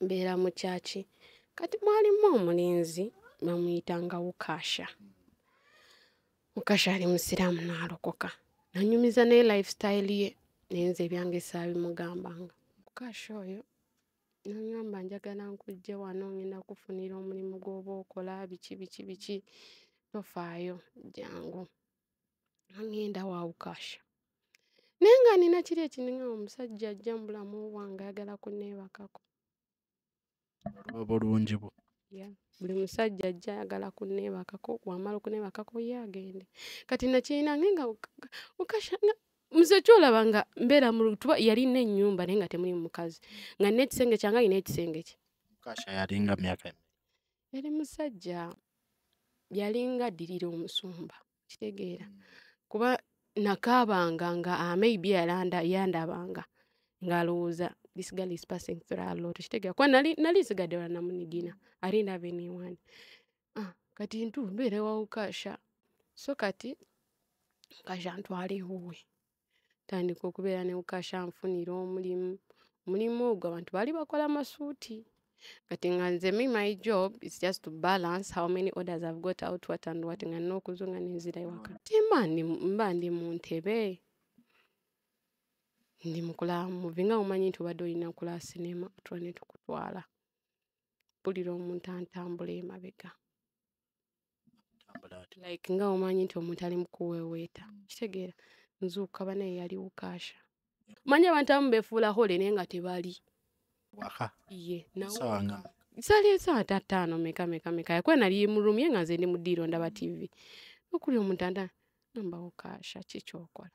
mbeera mu kyaki. Kati mwalimu omulenzi bamuyitanga Ukasha. Ukasha ali musiraamu n'alokoka. Nanyumiza ne lifestyle ye nenze ebyange saabimugambanga. Ukasha oyo nangamba njagala nkujje wano ngenda kufunira omulimu gw'oba okola biki tofaayo jangu. Ngenda wa Ukasha. Nenga nina kiri ekininga omusajja ajja mu bulamu bwange ayagala kunneebakako. Obulungi bwo. Buli musajja ajja ayagala kunneebakako, wamala kunneebakako ye agende. Kati nakirina ngenga Ukasha muze kyolaba nga mbeera mu lutuba yalina ennyumba naye nga temuli mukazi. Nga n'ekisenge kyange alina ekisenge kye. Ukasha yalinga myaka emeka? Yali musajja yalinga addirira omusumba. Kitegeera. Kuba nakaabanga nga maybe yandabanga ng'alowooza this girl is passing through a lot. Kitegeera. Kuba nali nsigadde wala namunigina. Alindaba anyone. Kati mbeera wa Ukasha. So kati Ukasha ntwala ewuwe. Tandika okubeera ne Ukasha nfunira omulimu. Omulimu ogwo abantu bali bakola masuuti. Kati nga nze my job is just to balance how many orders I've got out what and what nga n'okuzunga n'enzira ewaka. Mba ndi mu ntebe. Ndi mukola movie nga mumanyi nti obadde olina kola sinema tuba ne tukutwala. Mpulira omuntu antambula emabega. Like nga omanyi nti omuntu ali mu kuweeweeta. Kitegeera. Nzuuka banaye yali Ukasha. Manya abantu abamu beefuula hole naye nga tebali. Waka. Ye. Sawanga. Sali saa 5 meka. Yakuba nali mu room ye nga nze ndi mu ddiiro ndaba TV. Okuli omuntu anda namba Ukasha kikyokola.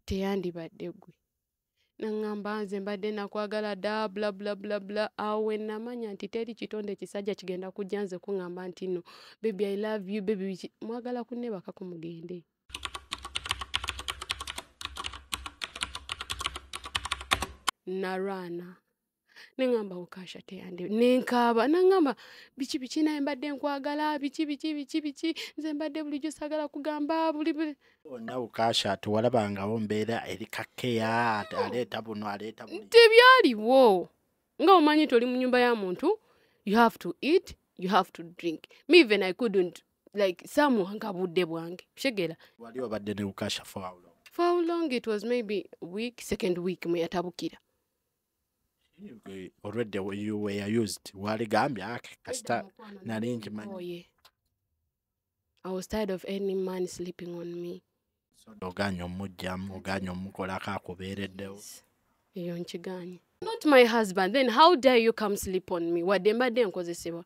Teyandibadde gwe. Nangamba nze mbadde nakwagala da bla bla bla bla. Awe namanya nti teri kitonde kisajja kigenda kujja nze kungamba nti no baby I love you baby mwagala kunneebakako mugende. Narwana. Nengamba Ukasha teyandi. Nenkaaba nangamba biki naye mbadde nkwagala biki nze mbadde bulijjo sagala kugamba buli. Ona Ukasha tuwalabangawo mbeera eri kakeya aleeta buno aleeta buli. Tebyaliwo. Nga omanyi nti oli mu nnyumba ya muntu you have to eat, you have to drink. Me even I couldn't like nga budde bwange. Kitegeera. Wali obadde ne Ukasha for how long? For how long? It was maybe a week, second week mwe yatabukira. Already you were used. Wali gambia kasita nalingi manyi. I was tired of any man sleeping on me. So oganya omujjamu oganya omukolako akubeereddewo. Eyo nkiganye. Not my husband. Then how dare you come sleep on me? Wadde mbadde nkozesebwa.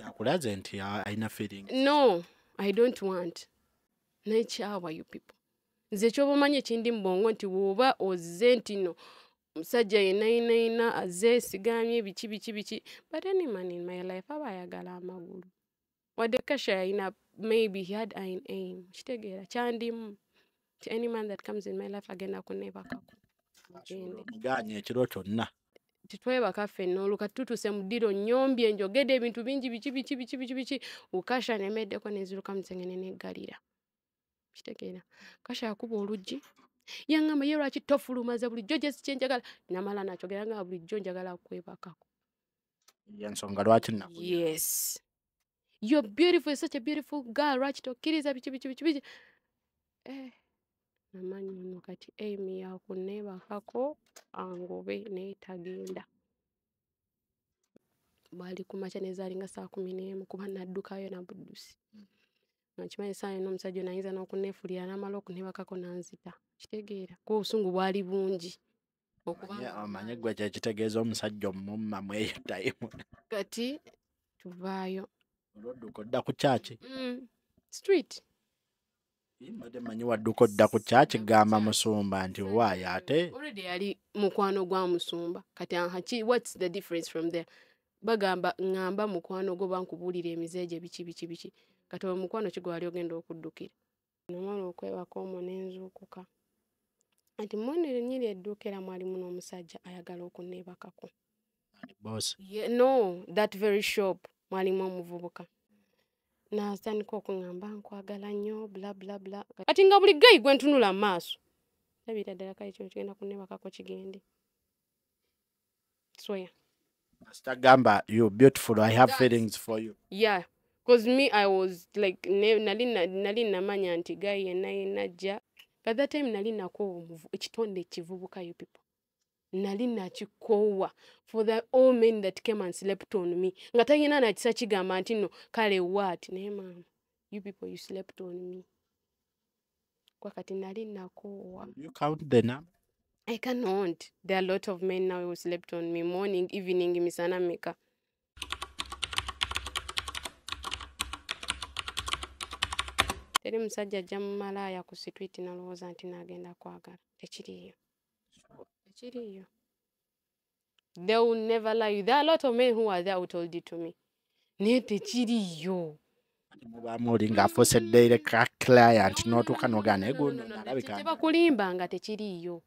Akulaze nti aina feeling. No, I don't want. Nature you people. Nze kyoba manyi ekindi mbongo nti woba ozze nti no musajja yenna azze sigamye biki. But any man in my life aba ayagala amagulu. Wadde Ukasha yalina maybe he had an aim. Kitegeera kyandimu. Any man that comes in my life agenda kunneebakako. Muganye ekiro kyonna. Titwebaka ffenna oluka tutuse mu ddiro nyombye njogedde ebintu bingi biki. Ukasha nemeddeko nenziruka musengene neggalira. Kitegeera. Ukasha yakuba oluggi. Yangamba ye lwaki tofulumaza bulijjo gye sikyenjagala. Namala nakyogera nga bulijjo njagala kwebakako. Yansonga lwaki nnaku. Yes. You're beautiful, such a beautiful girl. Lwaki tokkiriza biki. Namanyi nno kati Amy yakunneebakako angobe naye tagenda. Bali kumakya nezaalinga saa 11 kuba naddukayo na buddusi. Nkimanyi saa n'omusajja nayinza n'okunneefulira n'amala okunneebakako nanzita. Kitegeera. Ko obusungu bwali bungi. Omanye gwe kyekitegeeza omusajja omumma mweyo time. Kati tuvaayo. Olwodduka odda ku kyaki? Street. Mbadde manyi wadduka odda ku kyaki gamba musumba nti waayo ate. Already yali mukwano gwa musumba. Kati what's the difference from there? Bagamba ngamba mukwano gwo bankubuulira emizeege biki. Kati omukwano kigwa ali ogenda okuddukira. Namala okwebaka omwo nenzuukuka. Ati mwonere nnyiri edduukira mwalimu n'omusajja ayagala okunneebakako. Boss. No, that very shop mwalimu omuvubuka. Natandika okungamba nkwagala nnyo bla bla bla. Kati nga buli gayi gwe ntunula mu maaso. Labira ddala kale kyo kigenda kunneebakako kigende. Soya. Gamba, you're beautiful. I have That's- feelings for you. Yeah, because me, I was like, nali namanya nti guy yenna ajja. By that time, nali nakoowa ekitonde kivubuka, you people. Nali nakikoowa for the all men that came and slept on me. Nga talina na kisa kigamba nti no, kale what? Naye mama, you people, you slept on me. Kwa kati nali nakoowa. You count the number? I cannot. There are a lot of men now who slept on me. Morning, evening, misana meka. Teri musajja ajja mu malaaya ku street nalowooza nti n'agenda kwagala. Tekiriiyo. Tekiriiyo. They will never lie you. There are a lot of men who are there who told it to me. Naye tekiriiyo. Mubaamu oli ng'afuusedde ka client n'otuuka n'ogaa naye guno alabika. Kye bakulimba nga tekiriiyo.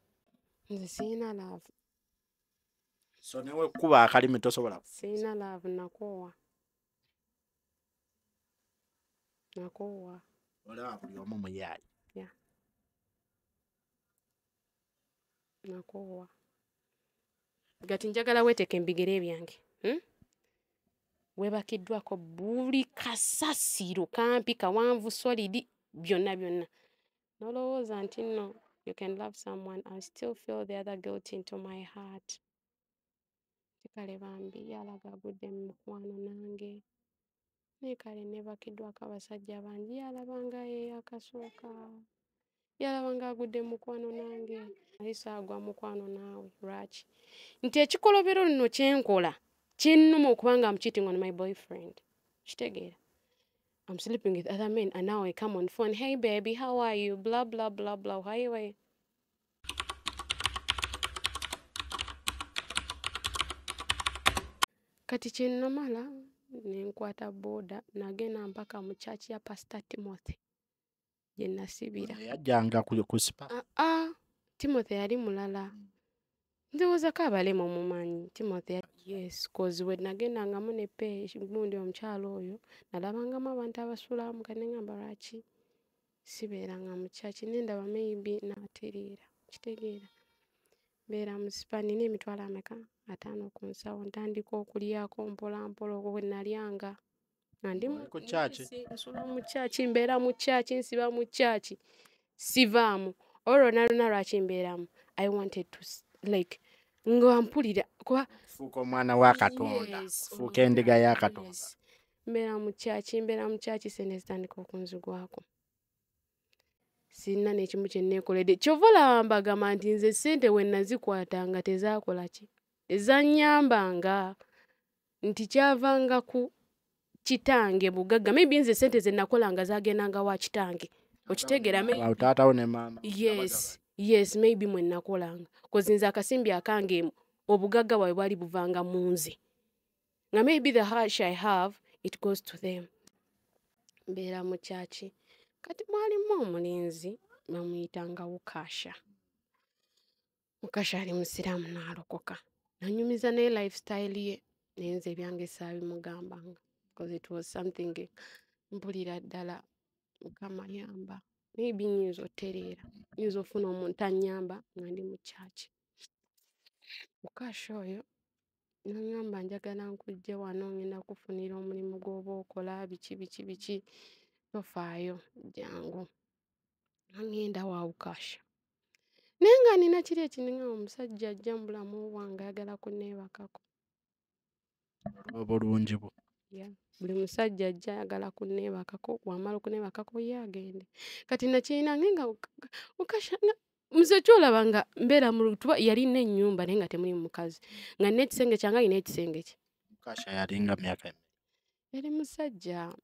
Nze sirina love. So newe kuba akalimi tosobola. Sirina love, nakoowa. Nakoowa. Olaba buli omu muyaayi. Yeah. Nakoowa. Gati njagala weeteke mbigere byange. Weebakiddwako buli kasasiro kampi kawanvu solidi byonna byonna. Nolowooza nti nno you can love someone and still feel the other guilt into my heart. Kale bambi yalaga agudde mu mukwano nange. Naye kale neebakiddwako abasajja bangi yalabanga ye akasooka. Yalabanga agudde mu mukwano nange. Naye saagwa mukwano naawe. Lwaki? Nti ekikolobero nno kyenkola kinnuma okubanga I'm cheating on my boyfriend. Kitegeera? I'm sleeping with other men and now I come on phone. Hey baby, how are you? Blah blah blah blah. How are you? Kati kye namala ne nkwata booda nagenda mpaka mu church ya Pastor Timothy. Gye nasibira. Yajjanga ku sipa. Timothy yali mulala. Ndowooza ko abalema omumanyi Timothy. Yes, cause we nagendangamu ne page gundi omukyalo oyo nalabangamu abantu abasulaamu kane ngamba lwaki sibeeranga mu church nendaba maybe naatereera. Kitegeera? Mbeera mu sipa nina emitwalo ameka 5 ku nsawo ntandika okulyako mpola mpola okwo bwe nalyanga. Ndi Ku church? nsula mu church, mbeera mu church, nsiba mu church. Sivaamu. Olwo naluna lwaki mbeeramu. I wanted to like nga mpulira kuba Fuuka omwana wa Katonda. Fuuka endiga ya Katonda. Mbeera mu church sente zitandika okunzigwako. Sirina n'ekimu kye neekoledde. Kyova olaba mbagamba nti nze ssente we nazikwatanga tezaakola ki? Ezannyambanga nti kyavanga ku kitange bugagga. Maybe nze ssente ze nakolanga zaagendanga wa kitange. Okitegeera? Taatawo ne maama. Yes, maybe mwe nakolanga. Cause nze akasimbi akange obugagga bwawe bwali buvanga mu nze. Nga maybe the hush I have, it goes to them. Mbeera mu church. Kati mwalimu omulenzi bamuyitanga Ukasha. Ukasha ali musiraamu n'alokoka. Nanyumiza ne lifestyle ye. Nenze ebyange saabimugambanga. Because it was something mpulira ddala Mukama yamba. Maybe nyinza otereera. Nyinza ofuna omuntu annyamba nga ndi mu church. Ukasha oyo n'angamba njagala nkujje wano ngenda kufunira omulimu gw'oba okola biki. Tofaayo jangu. Ngenda wa Ukasha. Naye nga nina kiri ekininga omusajja ajja mu bulamu bwange ayagala kunneebakako. Obulungi bwo. Buli musajja ajja ayagala kunneebakako, wamala okunneebakako ye agende. Kati nakirina nga Ukasha nze kyolaba nga mbeera mu lutuba yalina ennyumba naye nga temuli mukazi. Nga nina ekisenge kyange alina ekisenge kye. Ukasha yalinga myaka emeka? Yali musajja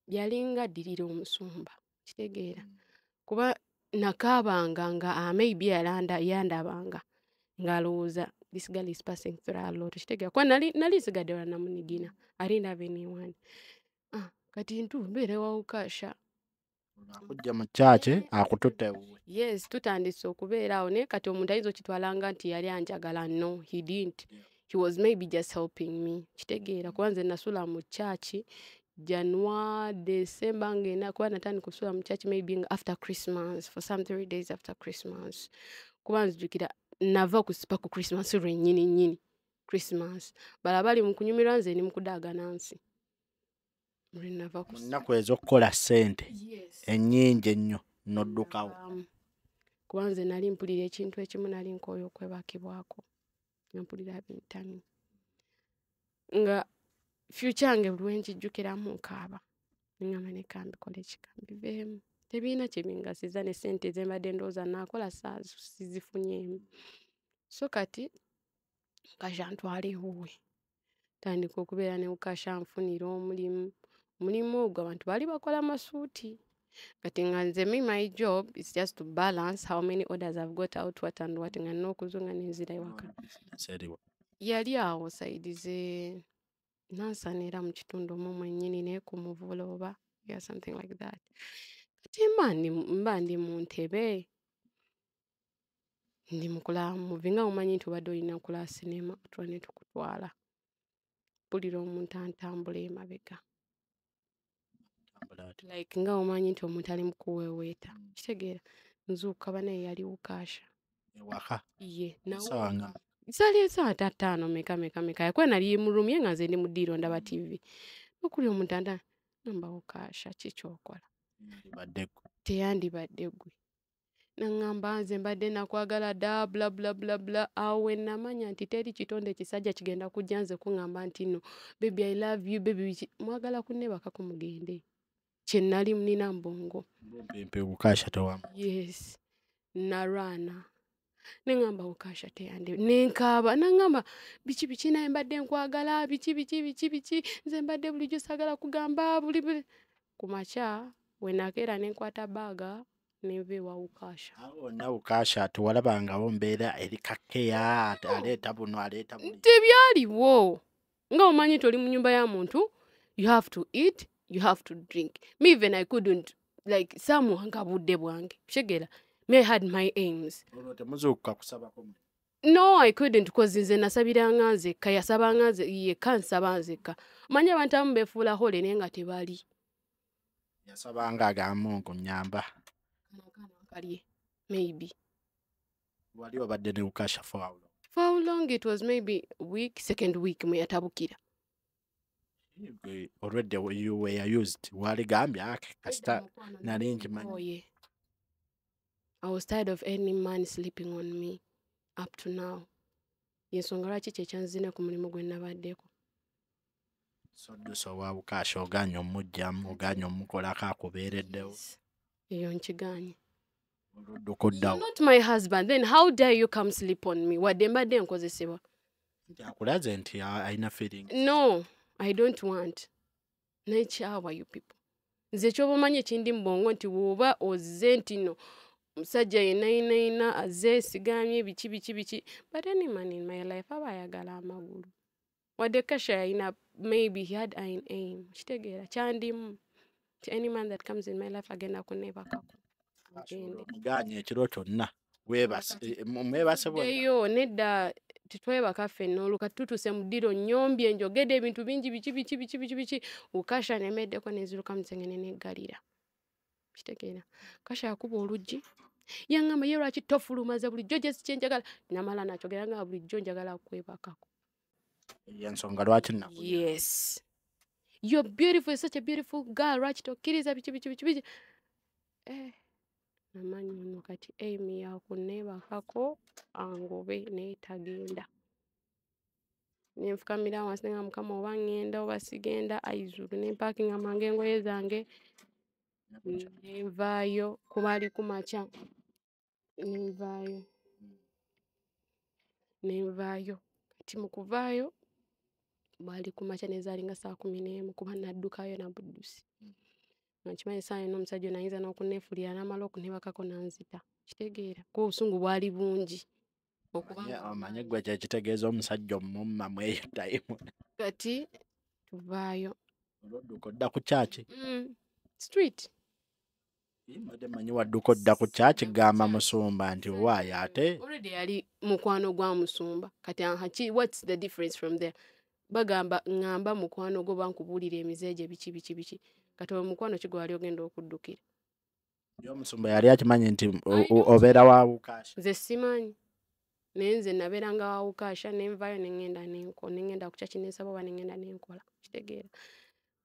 yalinga addirira omusumba. Kitegeera? Kuba nakaabanga nga maybe yandabanga ng'alowooza this girl is passing through a lot. Kitegeera? Kuba nali nsigadde wala namunigina. I didn't have anyone. Kati mbeera wa Ukasha. Akujja mu church akututte wuwe. Yes, tutandise okubeera awo naye kati omuntu ayinza okitwalanga nti yali anjagala. No, he didn't. He was maybe just helping me. Kitegeera? Kuba nze nasula mu church January, December ngenda kuba natandika okusula mu church maybe after Christmas, for some 3 days after Christmas. Kuba nzijukira nava kusipa ku Christmas lwennyini nnyini. Christmas bala bali mu kunyumirwa nze ni mu kudaaga Nansi muli nava ku Nnaku ez'okukola ssente ennyingi ennyo n'oddukawo. kuba nze nali mpulira ekintu ekimu nali nkooye okwebakibwako nga mpulira bintami nga future yange buli we nkijjukiramu nkaaba ngamba ne kambikola ekikambibeemu tebiina kye bingasiza ne ssente ze mbadde ndowooza naakola sizifunyeemu so kati kasha ntwala ewuwe tandika okubeera ne kasha nfunira omulimu ogwo abantu baali bakola masuuti kati nga nze my job is just to balance how many orders I've got out what and what nga nina okuzunga n'enzira ewaka yali awo saidi ze Nansana era mu kitundu omwo mwennyini naye ku Muvula oba something like that kati mba ndi mu ntebe ndi mukula movie nga mumanyi nti obadde olina kula sinema tuba ne tukutwala mpulira omuntu antambula emabega like nga omanyi nti omuntu ali mu kuweeweeta kitegeera nzuuka banaye yali Ukasha ewaka ye sawanga zali esaa ttaano meka yakuba nali mu room ye nga nze ndi mu ddiiro ndaba TV okuli omuntu anda namba Ukasha kikyokola teyandibadde ggwe naŋŋamba nze mbadde nakwagala dda bla bla bla bla awe namanya nti teri kitonde ekisajja kigenda kujja nze kuŋŋamba nti no baby I love you baby mwagala kunnebakako mugende kye nali nina mbongo Ukasha tewamu yes narwana neŋŋamba Ukasha teyandi nenkaaba naŋŋamba biki naye mbadde nkwagala biki nze mbadde bulijjo saagala kugamba buli kumakya we nakeera nenkwata baaga neve wa Ukasha na Ukasha tewalabangawo mbeera eri kakeya aleeta buno aleeta buli tebyaliwo nga omanyi nti oli mu nnyumba ya muntu you have to eat you have to drink me even I couldn't like samuwanga budde bwange kitegeera me I had my aims temuzuukuka kusabako no I couldn't because nze nasabiranga nzekka yasabanga nze yekka nsaba nzekka manyi abantu abamu beefuula hole naye nga tebali yasabanga agamba nkunyamba kalye maybe wali obadde ne Ukasha for how long it was maybe week second week mwe yatabukira already you were used wali gambya kasita nali nkimanyi I was tired of any man sleeping on me up to now yensonga lwaki kyekyanzine ku mulimu gwe nabaddeko so wa Ukasha oganya omujjamu oganya omukolako akubeereddewo eyo nkiganye You're not my husband then how dare you come sleep on me wadde mbadde nkozesebwa akulaze nti alina feeling no I don't want nekyawa you people nze kyoba omanyi ekindi mbongo nti woba ozze nti no omusajja yenayina azze sigamye biki but any man in my life aba ayagala amagulu wadde Kasha yayina maybe he had an aim kitegeera kyandimu any man that comes in my life agenda kunnebakako muganye ekiro kyonna mwebase eyo nedda tetwebaka ffenna olwo kati tutuuse mu ddiro nyombye njogedde ebintu bingi biki Ukasha nemeddeko nenziruka musengene neggalira kitegeera Kasha yakuba oluggi yaŋŋamba ye lwaki tofulumaza bulijjo gye si kyenjagala namala nakyogera nga bulijjo njagala kwebakako yensonga lwaki naku yes you're beautiful such a beautiful girl lwaki tokkiriza biki namanyi ono kati aim yakunnebakako angobe naye tagenda nenfukamira wansi nga mukama oba ŋŋenda oba sigenda aizulu nempakinga mange engoye zange nenvaayo kuba ali kumakya nenvaayo kati mu kuvaayo bali kumakya nezaalinga saa 11 kuba naddukayo na buddusi nkimanyi saa yonna omusajja nayinza n'okunneefulira n'amala okunnebakako nanzita kitegeera kuba obusungu bwali bungi omanye gwe kyekitegeeza omusajja omumma mweyo tayimu kati tuvaayo olwodduka odda ku kyaki street mbadde manyi wadduka odda ku kyaki gamba musumba nti waayo ate already yali mukwano gwa musumba kati what's the difference from there bagamba ŋŋamba mukwano gwo bankubuulira emizeege biki kati omukwano ki gwali ogenda okuddukira omusumba yali akimanyi nti obeera wa Ukasha nze simanyi nenze naberanga wawukasha nenvayo nengenda ku church nensaba oba nengenda nenkola kitegeera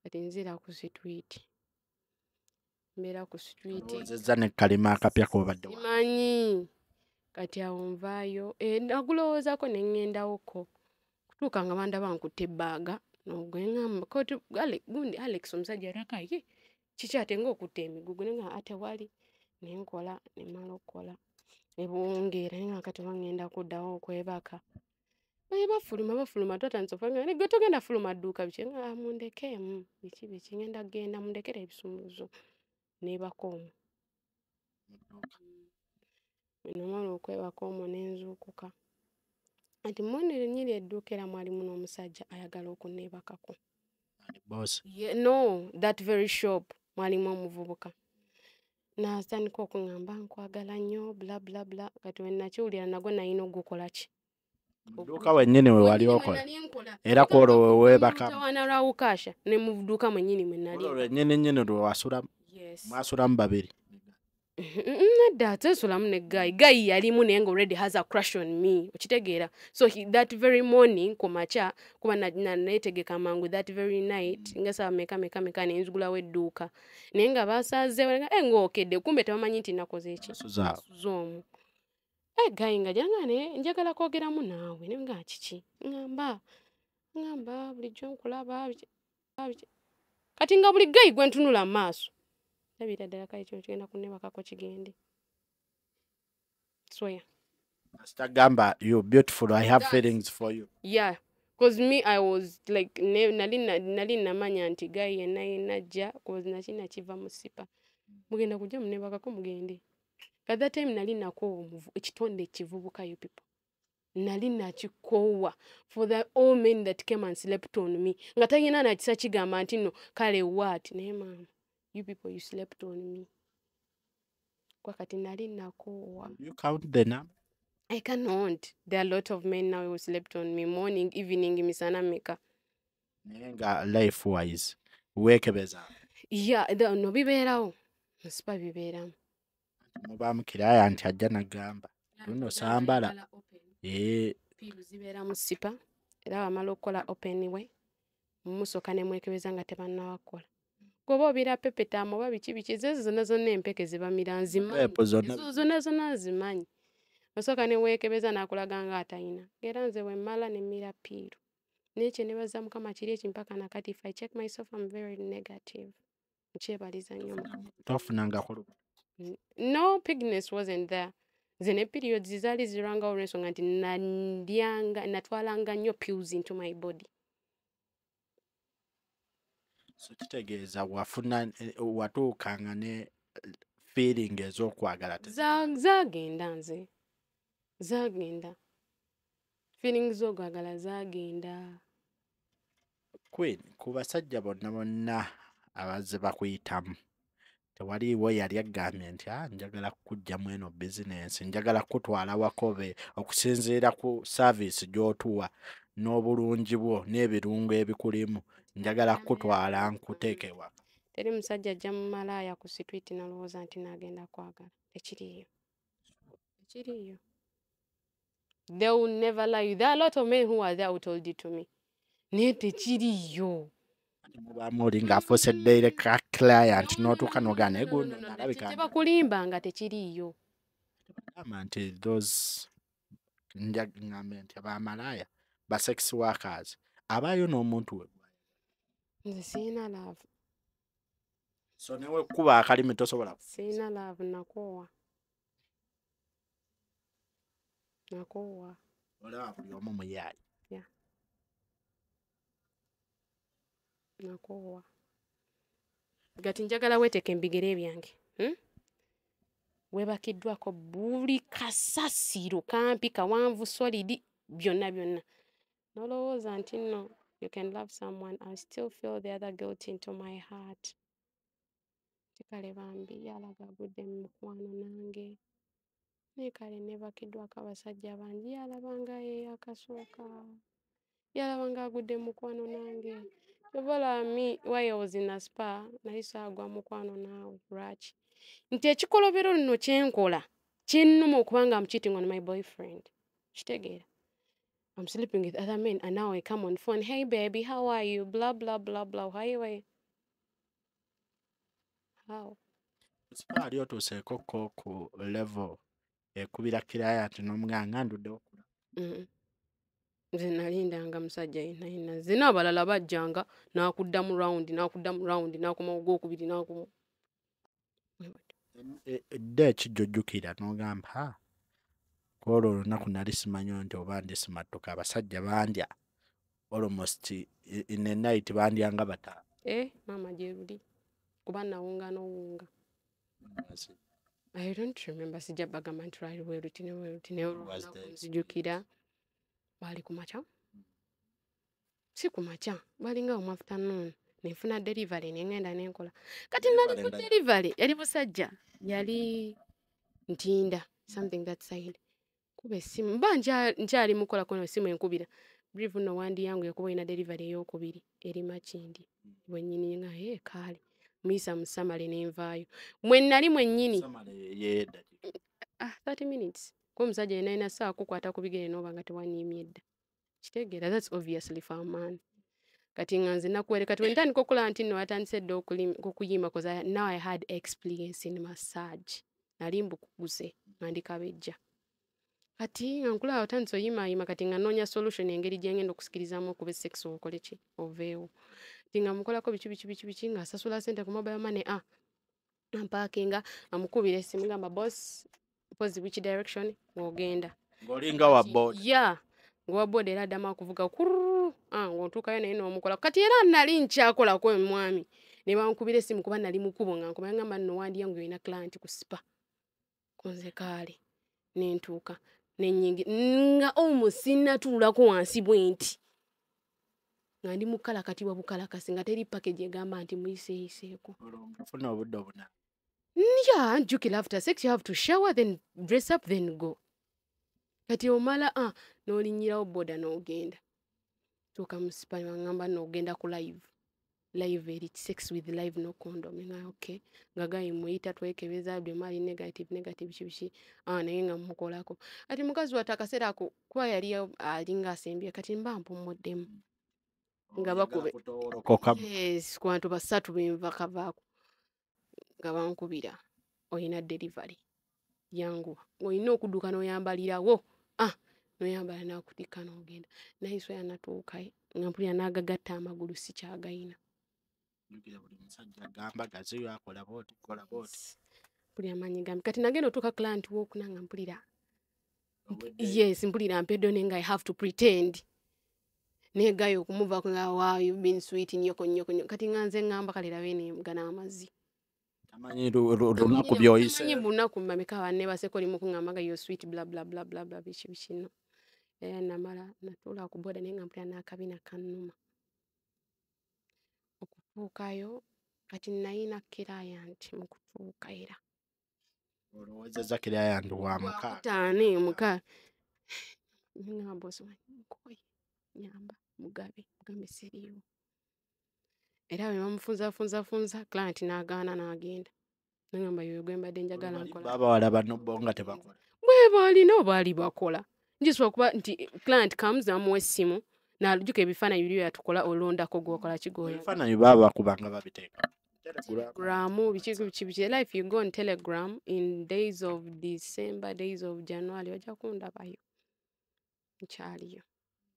kati nzira ku street mbeera ku street olowozezza ne kalima akapya k'obadde simanyi kati awo nvaayo nagulowoozaako nengendawoko kutuuka nga bandaba nkutte ebbaaga nogweŋŋamba koti gundi Alex omusajja alaka ye kiki ate ng'okutta emigugu nenga ate wali nenkola nemala okukola ebwongeera nenga kati wangenda kuddawo okwebaka bafuluma twatandise ofuluma ne gwe togenda fuluma dduuka biki nga mundekeemu biki ngenda genda mundekere ebisumuluzo nebaka omwo namala okwebaka omwo nenzuukuka anti mwene nyiri edduuka era mwalimu n'omusajja ayagala okunneebakako boss no that very shop mwalimu omuvubuka natandika okuŋŋamba nkwagala nnyo bla bla bla kati wenakiwulira nagwo nayina ogukola ki dduuka wennyini we wali okola era kwolwo weweebaka tawana lwawukasha ne mu dduuka mwennyini mwe nali lwennyini lwe wasulamu mwasulamu babiri nedda atesulamu ne gayi yalimu naye nga already has a crush on me okitegeera so that very morning kumakya kuba netegeka mangu that very night nga saa meka nenzigulawo edduuka naye nga basazeewo ng'okedde kumbe tebamanyi nti nakoze eki zoomu gayi nga jangane njagala kwogeramu naawe nenga kiki ngamba bulijjo nkulaba kati nga buli gayi gwe ntunula mu maaso labira ddala kale kino kigenda kunnebakako kigende swear Gamba, you're beautiful. I have feelings for you. yeah because me I was like nali namanya nti gayi yenna jja cause nakina kiva mu sipa mugenda kujja munnebakako mugende at that time nali nakoowa ekitonde ekivubuka you people nali nakikoowa for the all men that came and slept on me nga tayina nakisa kigamba nti no kale what naye mama you people you slept on me kwa kati nali nakoowa You count the number? I cannot. There are a lot of men now who slept on me morning, evening, misana meka. Nenga life wise. Wekebeza. Yeah, no bibeerawo. Nsipa bibeeramu. Muba mukiraya nti ajja nagamba. Tuno sambala. Piru zibeera mu sipa. Era wamala okukola open we. Musoka ne mwekebeza nga tebannawakola. Goba obira pepetamu oba biki zonna empeke ziba miranzimanyi. Zonna zimanyi. Osoka ne weekebeza nakulaga nga atayina. Era nze wemmala ne mira piru. Nekye nebaza mukama kiri ekimpaka nakati if I check myself I'm very negative. Nkyebaliza nnyo mukama. Tofunanga kulu. No, pigness wasn't there. Zene periods zizali ziranga olw'ensonga nti natwalanga nnyo pills into my body. So kitegeeza wafuna watuukanga ne feeling ez'okwagala. Zaagenda nze. Zaagenda. Feelings z'okwagala zaagenda. Queen, ku basajja bonna abazze bakuyitamu tewaliiwo yali agambye nti njagala kukuggyamu eno bizinensi njagala kutwala wakobe okusinziira ku service gy'otuwa n'obulungi bwo n'ebirungo ebikulimu njagala kutwala nkuteeke waka. Teri musajja ajja mu malaaya ku street nalowooza nti naagenda kwagala. Tekiriiyo. Tekiriiyo. They will never lie. There are a lot of men who are there who told it to me. Naye tekiriiyo. Mubamu oli ng'afuuse direct client n'otuuka n'ogaana eguno alabika. Tebakulimba nga tekiriiyo. Bagamba nti those ng'ambe nti abamalaaya ba sex workers abaayo n'omuntu we. Nze sirina love. So newe kuba akalimi tosobola. Sirina love nakoowa. Nakoowa. Olaba buli omu muyaayi. Yeah. Nakoowa. Gati njagala weeteeke mbigere byange. Weebakiddwako buli kasasiro kampi kawanvu solidi byonna. Nolowooza nti no, you can love someone. I still feel the other guilt into my heart. Kale bambi yalaga agudde mu mukwano nange. Naye kale neebakiddwako abasajja bangi yalabanga ye akasooka. Yalabanga agudde mu mukwano nange. Tobola me why I was in a spa naye saagwa mukwano naawe lwaki? Nti ekikolobero nno kyenkola kyennuma okubanga I'm cheating on my boyfriend. Kitegeera. I'm sleeping with other men and now I come on phone, hey baby, how are you? Blah blah blah blah. How? Sipaali otuuseeko ku level ekubira client n'omuganga ndudde okula. Nze nalindanga musajja yenna zina abalala bajjanga n'akudda mu round n'akuma ogwokubiri n'akuma. Edda ekijjojjukira n'ogamba olwo olunaku nali simanyi nti oba ndi simattuka abasajja bandya almost in a night bandya nga bataano. Maama gye luli kuba nawunga n'owunga. I don't remember sijja bagamba nti lwali weruti nzijukira baali ku makya si ku makya balinga mu afternoon nefuna delivery nengenda nenkola kati nali ku delivery yali musajja yali ntinda something that side kuba essimu mba nkyali mukola kono essimu enkubira brief no wandi yangu yakuba ina delivery ey'okubiri eri Makindi bwennyini nga kaali muyisa musamale nenvaayo mwe nali mwennyini 30 minutes ko musajja yena ina saa kukwata ku bigere noba nga tewanyimye edda kitegeera that's obviously for a man kati nga nze nakuwereka kati wentandika okola nti no atandise dda okuyima because now I had experience in massage nali mbukuguse nga ndi kabejja kati nga nkula atandise oyimayima kati nga noonya solution engeri gyengenda okusikirizamu okuba sex okole ki oveewo kati nga mukolako biki nga asasula sente ku mobile money ampakinga amukubira essimu gamba boss pose which direction ng'ogenda ng'olinga wa board ng'owa board era addamu akuvuga ng'otuukayo naye n'omukola kati era nali nkyakolako omwami ne bankubira essimu kuba nali mukubo nga nkuba ngamba nno wandi yangu yolina client ku sipa kunze kaale nentuuka nenyingi nga sinnatuulako wansi bwenti nga ndi mukala kati wa bukalakasi nga teri package egamba nti muyiseeyiseeko funa obudde obuna njukira after sex you have to shower then dress up then go kati omala n'olinyirawo boda n'ogenda tuuka mu sipa ngamba n'ogenda ku live eri sex with live no condom nga okay nga gayi muyita twekebeza bwe mali negative biki naye nga mukolako ati mukazi wata akaseera ako kuba yali alinga asembye kati mba mpumuddemu nga bakube yes kwantu basatu benva kavaako nga bankubira oyina delivery yangu oyina okudduka n'oyambalirawo n'oyambala n'akutikka n'ogenda naye so yanatuuka nga mpulira n'agagatta amagulu si kyagayina mpulira amanyi gambi kati nagenda otuuka client w'okuna nga mpulira yes mpulira mpeddo nenga I have to pretend negayo okumuvaako nga wow you've been sweet nyoko kati nga nze ngamba kalera bene mugana amazzi amanyi lunaku byoyise amanyi bunaku mameka banne baseko limu kungamba nga yo sweet bla bla bla bla bla bikino namala natuula ku boda nenga mpulira n'akabina kannuma okutuukayo kati nayina client mu kutuuka era olowozeza client wa muka taani muka ngamba nkoye nyamba mugambe seriyo era bwe bamufunza client n'agaana n'agenda nangamba yoyo gwe mbadde njagala nkola baba walaba nobbo nga tebakola bwe balina obaali bakola njiswa kuba nti client comes amuwa essimu n'alujuka ebifaananyi biri yatukola olondako gwokola kigoya ebifaananyi baba bakubanga babiteeka Telegram biki life you go on Telegram in days of December days of January ojja kundabayo nkyaliyo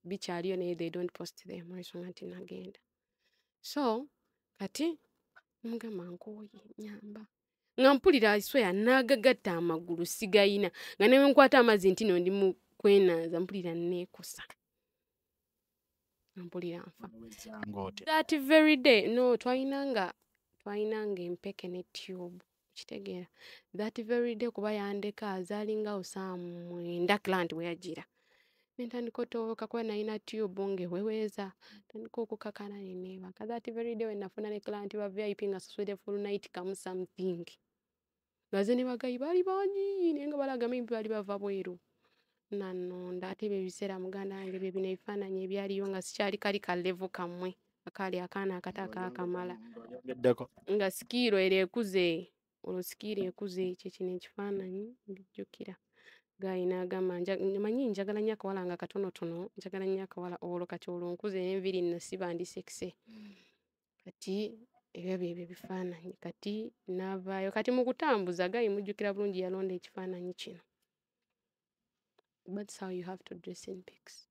bikyaliyo naye they don't post them olwensonga nti nagenda so kati mugamba nkoye nyamba nga mpulira isweya n'agagatta amagulu sigayina nga ne nkwata amazzi nti no ndi mu kwenaza mpulira neekusa mpulira nfa that very day no twalinanga empeke ne tube kitegeera that very day kuba yandeka azaalinga osaamu 9 client we yagira nentandika otowoka kuba nalina tube ngeweweeza tandika okukakana neneeba that very day wenafuna ne client wa VIP nga sasudde full night kamu something ngaze ne bagayi baali bangi naye nga balaga maybe baali bava bweru nanonda ate ebyo ebiseera muganda wange bye bino ebifaananyi ebyaliyo nga sikyali kali ka level kammwe akaali akaana akata akakamala nga sikiiro era ekuze olwo sikiiro ekuze ekyo kino ekifaananyi mbijjukira Gayi n'agamba manyi njagala nnyo akawala nga katonotono, njagala nnyo akawala olwo kati olwo nkuze n'enviiri nasiba ndi sekise. Kati ebyo byebyo bifaananyi kati n'avaayo. Kati mu kutambuza Gayi mujjukira bulungi yalonda ekifaananyi kino. That's how you have to dress in pics.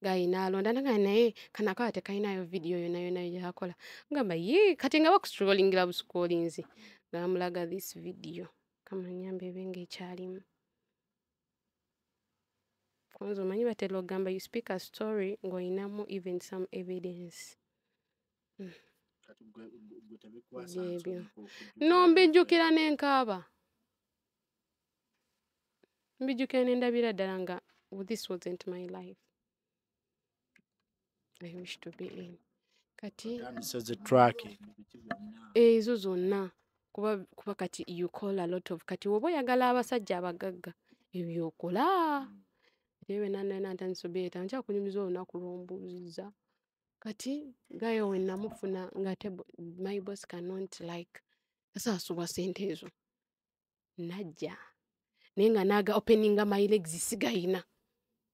Gayi n'alonda nagamba naye kano akawala tekalinayo vidiyo yonna gyakola. Ngamba yee kati nga bakuscrollingira buscrollinzi. Gamulaga this video. Kama nyambe ebe ng'ekyalimu. Kwanza omanyi batera okugamba you speak a story ng'olinamu even some evidence. Byebyo. No mbijjukira n'enkaaba. Mbijjukira ne ndabira ddala nga this wasn't my life. I wish to be in. Kati ezo zonna kuba kati you call a lot of kati oba oyagala abasajja abagagga ebyo okola. Yewe nantandise obeeta nkyakunyumiza olunaku lw'ombuuzizza. Kati Gayi we namufuna nga my boss cannot like tasaasubwa ssente ezo. Najja naye nga naaga openinga my legs sigayina.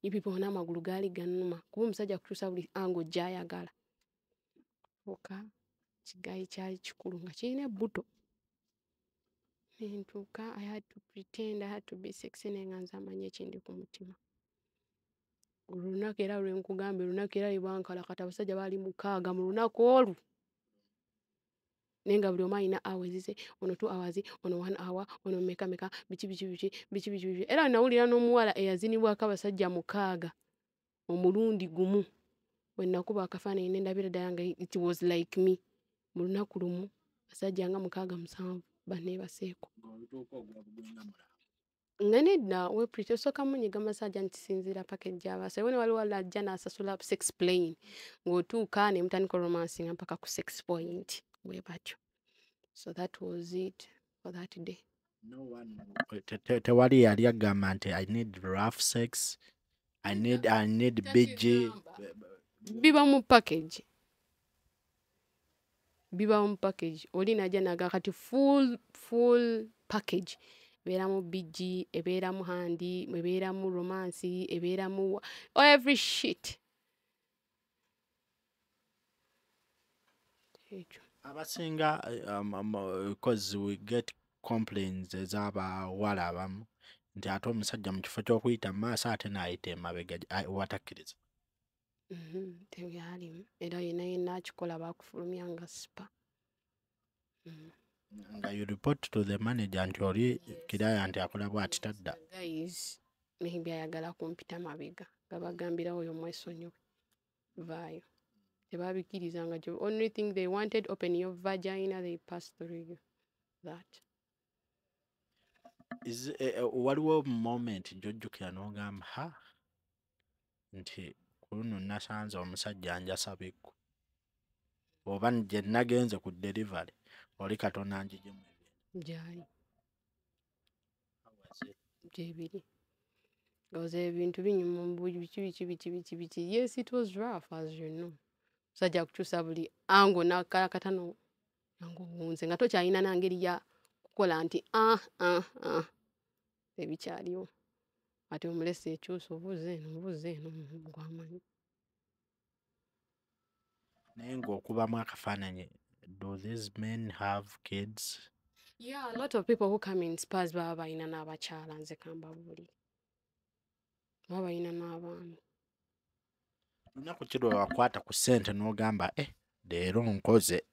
Ibipo n'amagulu gaali gannuma kuba omusajja kutuusa buli ango gy'ayagala. Oka kigayi kyali kikulu nga kirina ebbuto. Nentuuka I had to pretend I had to be sexy naye nga nze amanyi ekindi ku mutima. Olunaku era lwe nkugambye olunaku era lwe kati abasajja baali 6 mu lunaku olwo. Naye nga buli omu alina hours ze, ono 2 hours, ono 1 hour, ono meka biki. Era nawulira n'omuwala eyazinibwako abasajja 6 omulundi gumu. Bwe nakuba akafaananyi ne ndabira ddala nga it was like me. Mu lunaku lumu abasajja nga 6-7 banneebaseeko. Nga nedda osooka munyiga massage ntisinziira package gy'abaasa. Ne waliwo ajja n'asasula sex plane ng'otuuka ne mutandika romance nga mpaka ku sex point. Bwe batyo. So that was it for that day. Tewali yali agamba nti I need rough sex. I need BG. Biba mu package. Oli najja naga kati full package. Ebeeramu BG, ebeeramu handi, ebeeramu romance, ebeeramu every shit. Abasinga because we get complaints ez'abawala abamu nti ate omusajja mu kifo ky'okuyita mu maaso ate n'ayita emabega watakkiriza. Tebyalimu era yenna akikola baakufulumya nga sipa. Nga you report to the manager nti oli kiraya nti akola bw'ati tadda. Guys maybe ayagala kumpita mabega nga bagambira oyo mwesonyiwe vaayo. Tebabikkirizanga gyo. Only thing they wanted, open your vagina, they pass through you. That. Waliwo moment gy'ojjukira n'ogamba nti kuno nasanze omusajja anjasa biggu. Oba gye nagenze ku delivery oli Katonda anjigemu gyali. Gyebiri. Because ebintu binyuma biki. Yes, it was rough as you know. Sajja kukyusa buli ango n'akatano ango ngunze nga tokyalina nangeri ya kukola nti ebikyaliwo. Ate omulese ekyusa obuuze eno ngwamanyi. Naye ng'okubamu akafaananyi, do these men have kids? Yeah, a lot of people who come in spas baba balina n'abakyala nze kambabuli. Baba balina n'abaami. Lunaku ki lwe wakwata ku ssente n'ogamba leero nkoze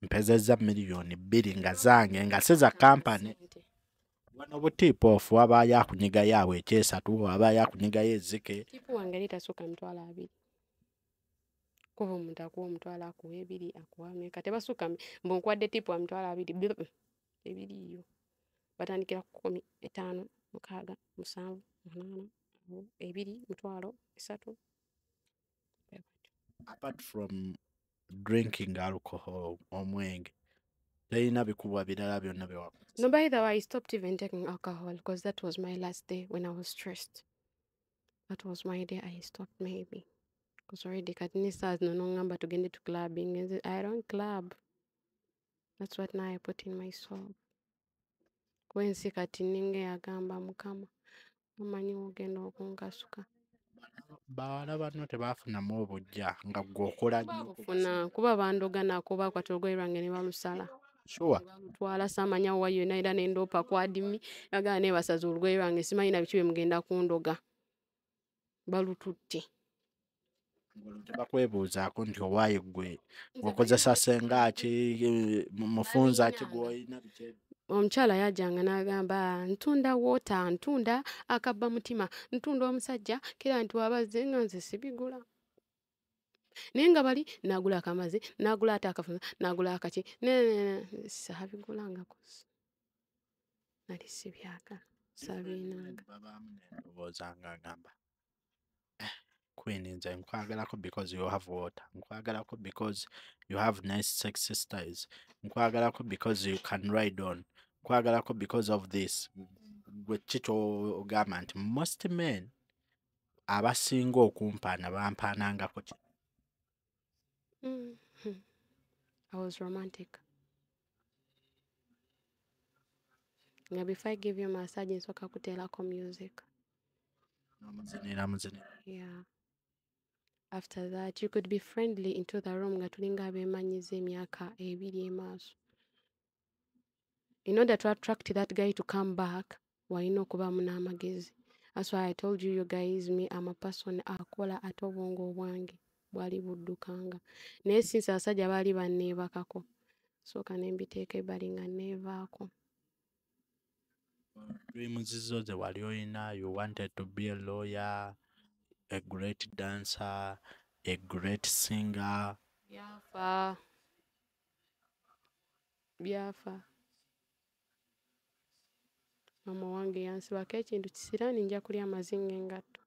mpezezza $2,000,000 nga zange nga si za kampani. Wano butiipu ofu wabaayo akunyigayo awo ekyesatu, wabaayo akunyigayo ezzike. Tiipu wange litasooka $20,000. Kuba omuntu akuwa $20,000 akuwa 2 akuwa meka tebasukka mb'onkwadde tiipu wa $20,000 ebiriyo. Batandikira ku 10, 5, 6, 7, 8, 2, 3. Apart from drinking alcohol omwenge, terina bikubwa birala byonna bye wakoze. No, by the way, I stopped even taking alcohol because that was my last day when I was stressed. That was my day I stopped maybe. Because already katini stars no ngamba tugende to clubbing. And I don't club. That's what now I put in my soul. Kwensi katini nge agamba mukama. omanyi ogenda okunkasuka bawala bano tebafunamu obujja nga gwokola nnyo bafuna kuba bandoga nako bakwata olugoye lwange ne balusala sure balutwala samanya wa yonna era nendopa kwadimi yagala nebasaza olugoye lwange simanyi na biki bye mugenda kundoga balututte tebakwebuuzaako nti owaayi gwe okozesa senga ki mufunza ki gwolina biki omukyala yajjanga n'agamba ntunda wota ntunda akabba mutima ntunda omusajja kera nti wabazze nga nze sibigula naye nga bali nagula akamazi nagula ate akafunza nagula akaki saabigulanga kosi nali sibyagala sabiinanga babaamu nendowooza nga agamba Queen nze nkwagalako because you have water nkwagalako because you have nice sexy styles nkwagalako because you can ride on nkwagalako because of this gwe kitogamba nti most men abasinga okumpaana bampaanangako ki I was romantic. Nga before I give you massage nsoka kuteerako music. muzinira Yeah. After that, you could be friendly into the room nga tulinga abeemanyiza emyaka ebiri emaaso. In order to attract that guy to come back, walina okubaamu n'amagezi. That's why I told you guys, me, I'm a person akola ate obwongo obwange bwali buddukanga. Naye since abasajja baali banneebakako. Sooka ne mbiteeka ebbali nga nneevaako. dreams zo ze wali olina you wanted to be a lawyer a great dancer a great singer Byafa. Mama wange yansibako ekintu kisiraani nja kulya amazinga engatto.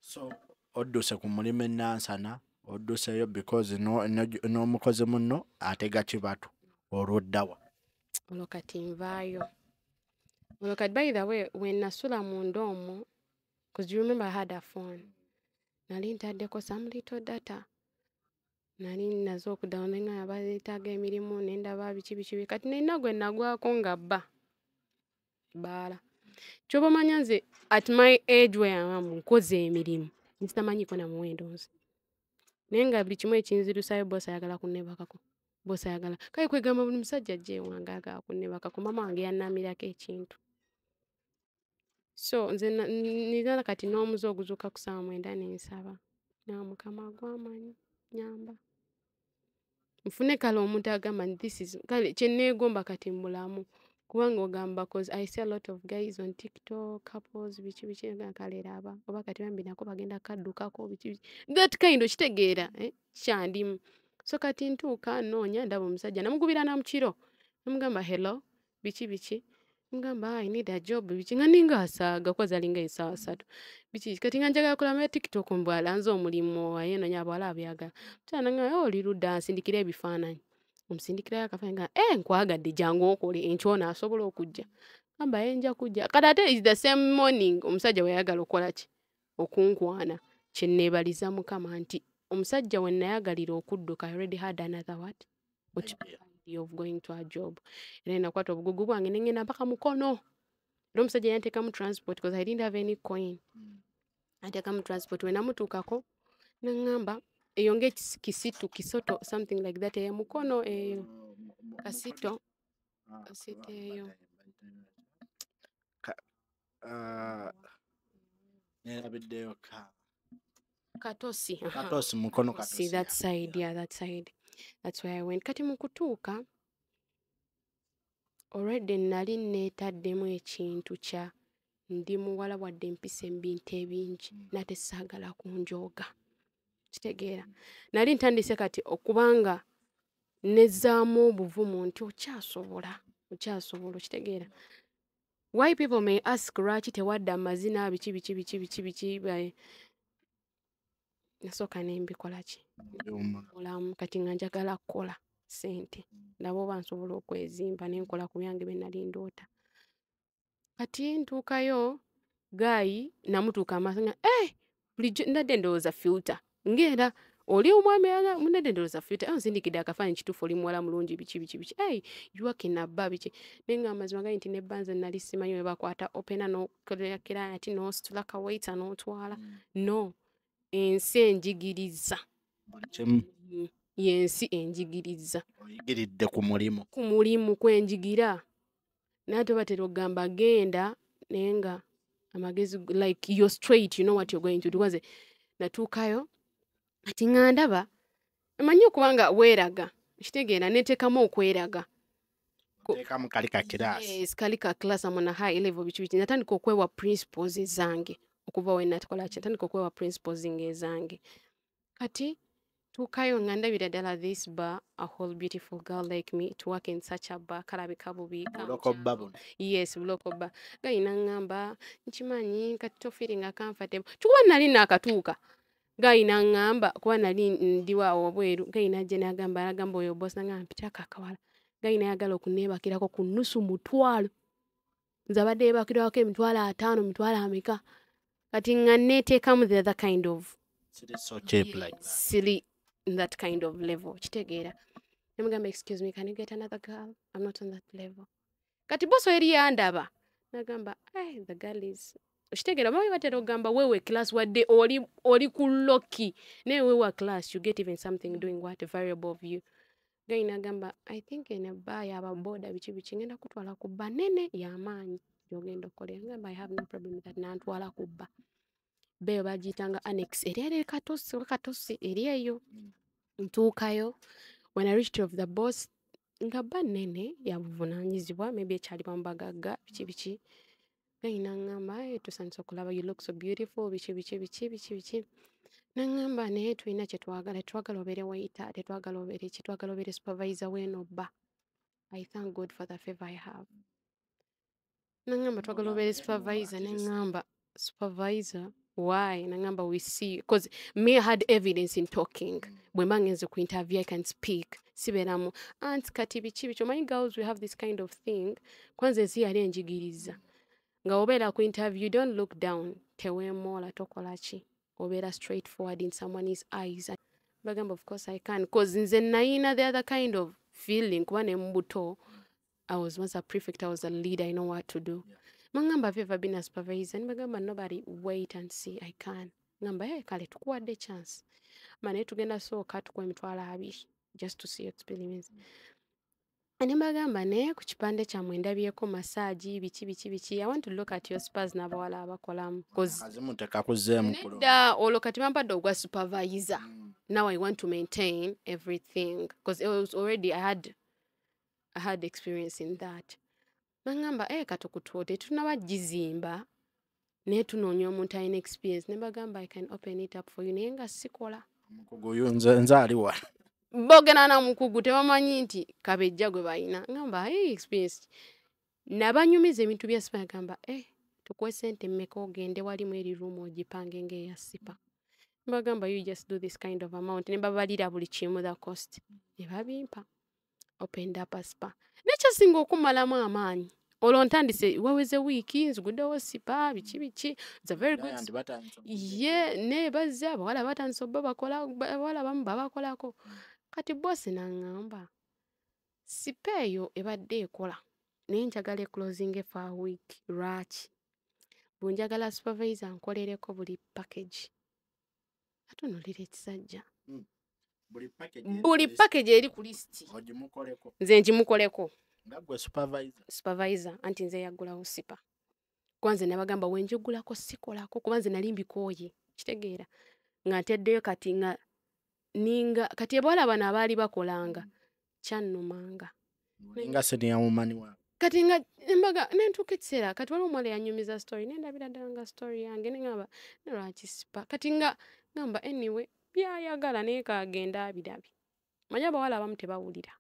so odduse ku mulimu ennansana odduseyo because n'omukozi munno atega kibatu olwoddawa Olwo kati nvaayo. Olwo kati by the way when nasula mu ndoomo because you remember I had a phone. Nali ntaddeko some little data. Nali nazo okudawuninga abazeetaaga emirimu nendaba biki kati nina gwe nagwako nga bba baala kyoba omanya nze at my age where I am nkoze emirimu nsitamanyiko na muwendo nze naye nga buli kimu ekinzirusayo bosi ayagala kunnebakako bosi ayagala kale kwegamba buli musajja ajja ewange ayagala kunnebakako mama wange yannamirako ekintu so nze nina kati n'omuze oguzuuka ku ssaawa 9 nensaba na mukama gwamanyi nyamba nfune kale omuntu agamba this is kale kyenneegomba kati mbulamu kubanga ogamba cause I see a lot of guys on TikTok couples biki kale raba oba kati bambi nako bagenda kaddukako biki that kind of kitegeera kyandimu so kati ntuuka noonya ndaba omusajja namugubira na mukiro namugamba hello biki ngamba I need a job biki nga ninga asaaga koza linga esaawa 3 biki kati nga njagala kulama TikTok mbwala nzo omulimu ayenonya abwala abyagala tananga oli ludda nsindikira ebifaananyi omusindikira akafanga nkwagadde jangu okole enkyona asobola okujja amba enja kujja kati ate is the same morning omusajja we yagala okola ki okunkwana kyenneebaliza mukama nti omusajja we nayagalira okudduka I already had another what idea of going to a job era nakwata obugugu bwange nengenda mpaka mukono era omusajja yanteeka mu transport because I didn't have any coin anteeka mu transport we namutuukako nangamba eyo ng'ekisitu kisoto something like that eyo mukono eyo kasito eyo nerabiddeyo katosi mukono see that side yeah that side that's where I went kati mu kutuuka already nali neetaddemu ekintu kya ndi muwala wadde mpisa ebintu ebingi nate saagala kunjooga kitegeera nali ntandise kati okubanga nezzaamu obuvumu nti okyasobola kitegeera why people may ask lwaki tewadda amazina biki nasooka nembikola ki mulamu kati nga njagala kukola ssente ndaba oba nsobola okwezimba nenkola ku byange bye nali ndoota kati ntuukayo gaayi namutuuka amaaso nga bulijjo ndadde ndowooza filter ng'era oli omwami munedendoloza fute nzindikidde akafaananyi kituufu oli muwala mulungi biki hey yuwakinabba biki naye nga amazima gali nti nebbanze nali simanyi we bakwata opena nokolekera ati nositula kawaita n'otwala no ensi enjigiriza yensi enjigiriza oyigiridde ku mulimu kwenjigira naate batera okugamba genda naye nga amagezi like you're straight, you know what you're going to do. Waze natuukayo ati nga ndaba manyi okubanga weeraga kitegeera neteekamu okweraga teekamu kali ka class. Yes, kali ka class I'm on a high level biki natandika okwewa principles zange okuva we natkola ki natandika okwewa principles zange kati tuukayo nga ndabira ddala this bar a whole beautiful girl like me to work in such a bar kalabika bubi yes local bar gayina ngamba nkimanyi kati tofiringa comfortable chikuba nali nakatuuka gayina ngamba kuba nali ndiwa obweru gayina je nagamba oyo boss ngamba mpitaka akawala gayina yagala okuneebakirako ku nusu mutwalo nze abadde yeebakirako emitwalo 5 mitwalo ameka kati nga neteekamu the other kind of so cheap like that. Silly that kind of level kitegeera nemugamba excuse me can you get another girl I'm not on that level kati boso eri yandaba nagamba the girl is kitegeera mawe batera ogamba wewe class wadde oli ku loki naye wewe class you get even something doing what a variable of you gayi nagamba I think in a bar yaba boda biki ngenda kutwala ku banene y'amaanyi yogenda okolera ngamba I have no problem with that nantwala ku bar beyo bagitanga annex eri katosi eri eyo ntuukayo when I reached of the boss nga banene yabuvunaanyizibwa maybe ekyali bambagagga biki gayina ngamba tusanisa okulaba you look so beautiful biki nangamba naye tulina tetwagala obeere waiter tetwagala obeere supervisor weno bba I thank God for the favor I have nangamba twagala obeere supervisor nangamba supervisor why nangamba we see because me I had evidence in talking bwe mangenze ku interview I can speak siberamu aunt kati biki my girls we have this kind of thing kwanza ensi yali enjigiriza nga obeera ku interview don't look down teweemola tokola ki obeera straightforward in someone's eyes bagamba of course I can because nze nayina the other kind of feeling kuba ne mbuto I was once a prefect I was a leader I know what to do mangamba have you ever been a supervisor bagamba nobody wait and see I can ngamba kale tukuwadde chance mane tugenda sooka tukwa emitwalo 2 just to see your experience and bagamba ne ku kipande kya mwendabyeko massage biki I want to look at your spas n'abawala abakolamu because azimuteka kuzeemu da olokati bampadde ogwa supervisor now I want to maintain everything because it was already I had experience in that nangamba katukutuote tunabagizimba naye tunoonya omuntu alina experience ne bagamba I can open it up for you naye nga sikola omukugu nze aliwa bogena na mukugu tebamanyi nti kabejja gwe bayina ngamba experience nabanyumiza ebintu bya sipa gamba tukwe sente mmeka ogende wali mu eri room ogipange ngeya sipa bagamba you just do this kind of amount ne babalira buli kimu the cost ne babimpa opened up a spa nekyasinga okumalamu amaanyi olwo ntandise waweze wiiki nziguddewo sipa biki it's a very good ne bazze abawala batandise obba bakola abawala bamu babakolako kati bosi nangamba sipa eyo ebadde ekola naye njagala closing for a week lwaki bunjagala supervisor nkolereko buli package atunulira ekisajja buli package eri ku list nze njimukoleko ngagwe supervisor anti nze yagulawo sipa kwanza nabagamba wenjigulako sikolako kuba nze nali mbikooye kitegeera nga nteddeyo kati nga ninga kati abawala bano abaali bakolanga kyannumanga nga senior woman wa kati nga embaga nentuuka ekiseera kati waliwo omuwala yanyumiza story nendabira ddala nga story yange nengamba nelwaki sipa kati nga ngamba anyway byayagala naye kagenda abirabi manyi abawala abamu tebawulira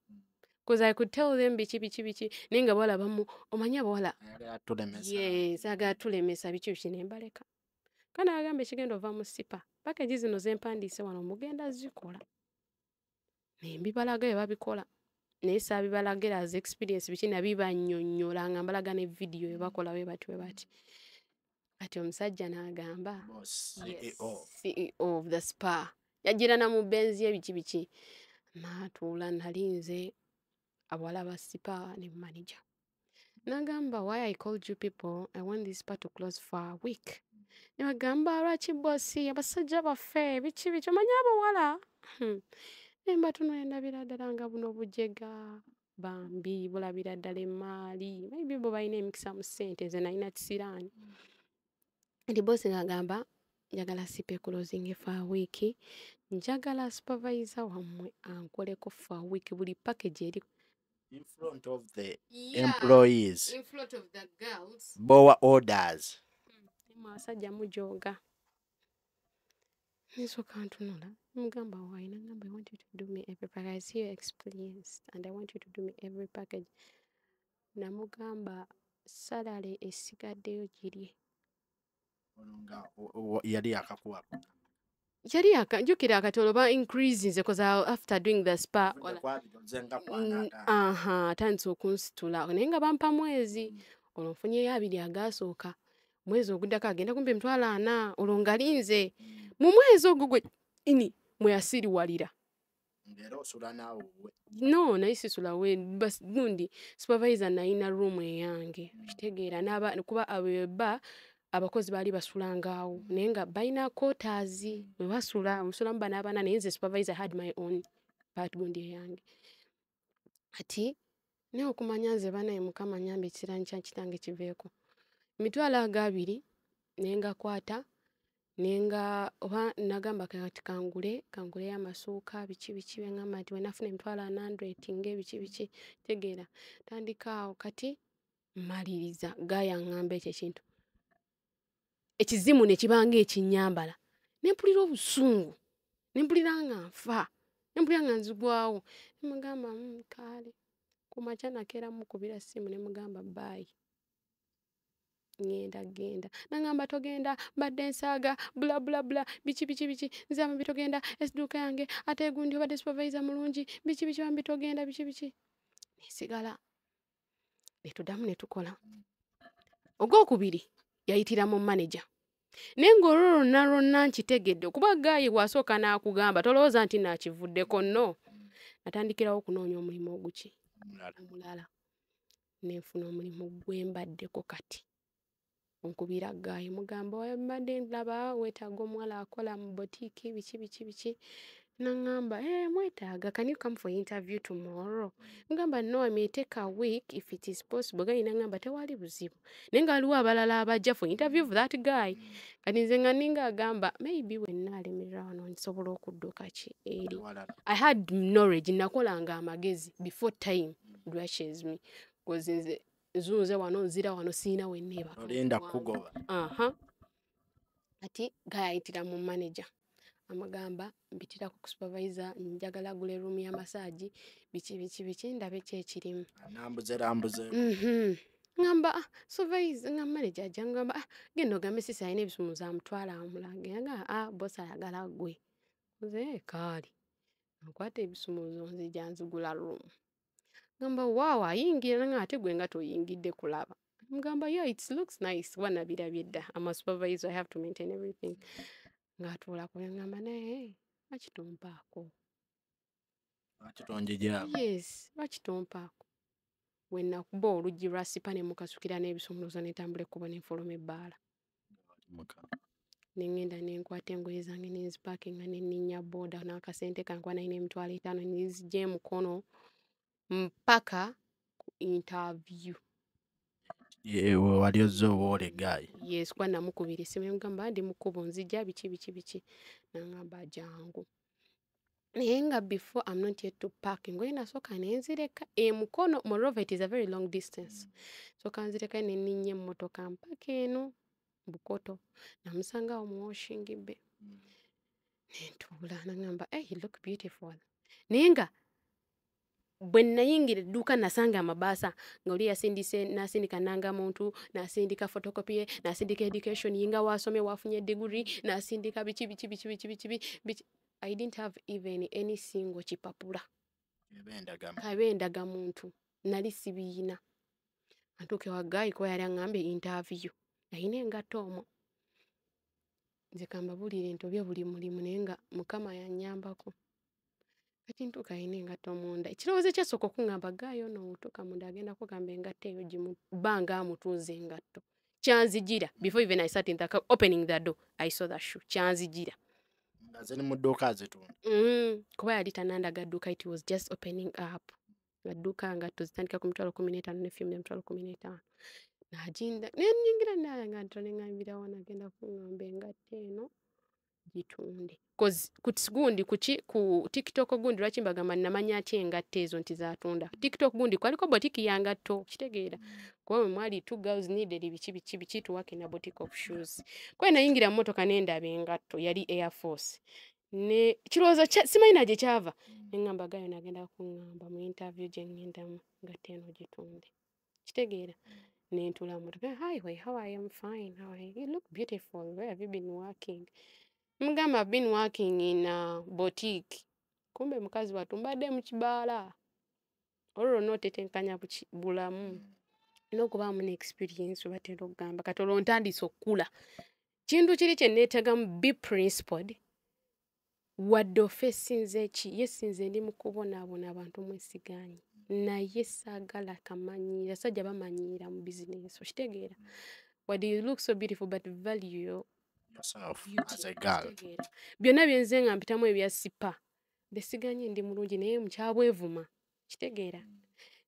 because I could tell them biki naye nga bawala bamu omanyi abawala yes agala tulemesa biki nembaleka kana agambe ekigenda ova mu sipa package zino zempandiise wano mugenda zikola nembibalaga babikola naye saabibalagira as experience biki nabibanyonnyola nga mbalaga ne video ebakola we bati kati omusajja n'agamba CEO of the spa yajjira na mu benzi ebiki biki naatuula nalinze abawala ba sipa ne manager nagamba why I called you people I want this spa to close for a week ne bagamba lwaki bosi abasajja baffe biki biki omanyi abawala ne mbatunuulira ndabira ddala nga buno bujega bambi bulabira ddala emmaali maybe bo balina emikisa mu ssente nze nalina kisiraani nti bosi ng'agamba njagala sipa closing for a week njagala supervisor wammwe ankoleko for a week buli package eri in front of the employees in front of the girls bowa orders abasajja mujooga nsooka ntunula mugamba waina ngamba I want you to do me every package I see your experience and I want you to do me every package namugamba salary esigaddeyo giri yali akakuwa yali njukira akatolo ba increase nze cause after doing the spa atandise okunsitula naye nga bampa mwezi olwo nfunyeyo 2 agasooka mwezi oguddako agenda kumpa 40 olwo ngalinze mu mwezi ogwo gwe ini mweyasiriwalira no naye sisula we bas gundi supervisor nayina room eyange kitegeera kuba abeba abakozi baali basulangaawo naye nga balina quarters we basula musulamu banaabana naye nze supervisor had my own part gundi eyange ati naye okumanya nze banaye mukama nyambe ekirani kya kitange kiveeko 200 naye ngakwata naye nga oba nagamba kati kangule y'amasuuka biki biki ngamba nti wenafuna 100 ng'ebiki biki tegeera tandikaawo kati mmaliriza gaya ngamba ekyo ekintu ekizimu ne kibanga ekinyambala ne mpulira obusungu ne mpulira nga nfa ne mpulira nga nzigwawo ne mugamba kale kumakya nakeera mukubira ssimu ne mugamba bye genda nangamba togenda mbadde nsaaga bula bula bula biki nzamba bitogenda esiduuka yange ate gundi obadde supervisor mulungi biki bambi togenda biki nesigala netuddamu ne tukola ogwokubiri yayitira mu manager naye ng'olwo lonna nkitegedde okuba gaayi bw'asooka n'akugamba tolowooza nti naakivuddeko nno natandikirawo okunoonya omulimu oguki omulala nenfuna omulimu gwembaddeko kati onkubira gaayi mugamba mbadde ndaba weetaaga omuwala akola mu botiiki biki nangamba mwetaaga can you come for interview tomorrow ngamba no I may take a week if it is possible gaayi nangamba tewali buzibu naye nga waliwo abalala abajja for interview for that guy kati nze nga ninga agamba maybe wenna alemerera wano nsobola okudduka ki eri I had knowledge nakolanga amagezi before time rushes me because nze nzuuze wano nzira wano siina wenneeba olinda kugoba ati gayayitira mu manager amagamba mbitira ku supervisor njagala gule room ya massage biki ndabe kyekirimu nambuze ngamba supervisor nga manager jangamba genda ogambe sisi ayina ebisumuza amutwala amulage nga boss ayagala gwe nze kaali nkwata ebisumuzo nzija nzigula room ngamba wow ayingira nga ate gwe nga toyingidde kulaba mugamba it looks nice wana birabye dda ama supervisor I have to maintain everything ngatuula ku ngamba naye bakitompaako yes bakitompaako wennakuba oluggi lwa sipa ne mukasukira n'ebisumuzo netambula ekkubo nenfuluma ebbaala nengenda nenkwata engoye zange nenzipaakinga nenninnya booda n'akasente kankuba nalina 5,000 nenzigya emukono mpaka ku interview wali ozze owoole gaayi yes kuba namukubira essimu nemugamba ndi mu kkubo nzija biki nangamba jangu naye nga before I'm not yet to park engoye nasooka nenzireka emukono moreover it is a very long distance sooka nzireka nenninnya emmotoka mpaka eno bukoto namusangawo mu washing bay nentuula nangamba you look beautiful naye nga bwe nayingira edduuka nasanga amabaasa nga oli nasindika nangamuntu nasindika photocopy ye nasindika education yinga wasomye wafunye degree nasindika biki I didn't have even any single kipapula kabendaga muntu nali sibiina antuuke wagaayi kuba yali aŋŋambye interview yayina engato omwo nze kambabulire ntobye buli mulimu naye nga mukama yannyambako kati ntuuka alina engatto munda ekirowoozo ekyasooka okuŋŋamba gaayo nootuuka munda agenda kugamba engatto eyo banga amutuuza engatto kyanzigira before even I sat in the car opening the door I saw the shoe kyanzigira nga ziri mu dduuka azitunda kuba yali tanandaga dduuka it was just opening up nga dduuka ngatto zitandika ku mitwalo 15 nefimya mitwalo 15 naginda nenyingira nga neŋŋambirawo nagenda kuŋŋamba engatto eno gitunde gundi ku TikTok gundi lwaki mbagamba namanya ati engatto ezo nti zatunda TikTok gundi kwaliko botiki ya ngatto kitegeera kuba bwe mwali two girls needed biki to work in a boutique of shoes kwe nayingira mu motoka nendaba engatto yali Air Force ne kirowoozo simanyi gye kyava neŋŋamba gayo nagenda kuŋŋamba mu interview gye ŋŋendamu ngatto eno gitunde kitegeera nentula mu motoka hi how are you I'm fine how are you you look beautiful where have you been working mugamba I've been working in a boutique kumbe mukazi wattu mbadde mu kibaala olwo nootetenkanya bulamu n'okubaamu ne experience batera okugamba kati olwo ntandise okkula kintu kiri kye neetegamu be principled wadde ofeesinze ki yesinze ndi mu kubonaabona abantu mwesigaanye naye saagala kamanyiira sajja bamanyiira mu bizinesi okitegeera wadde you look so beautiful but value yourself as a girl byonna byenze nga mpitamu ebya sipa besiganye ndi mulungi naye mukyabwevuma kitegeera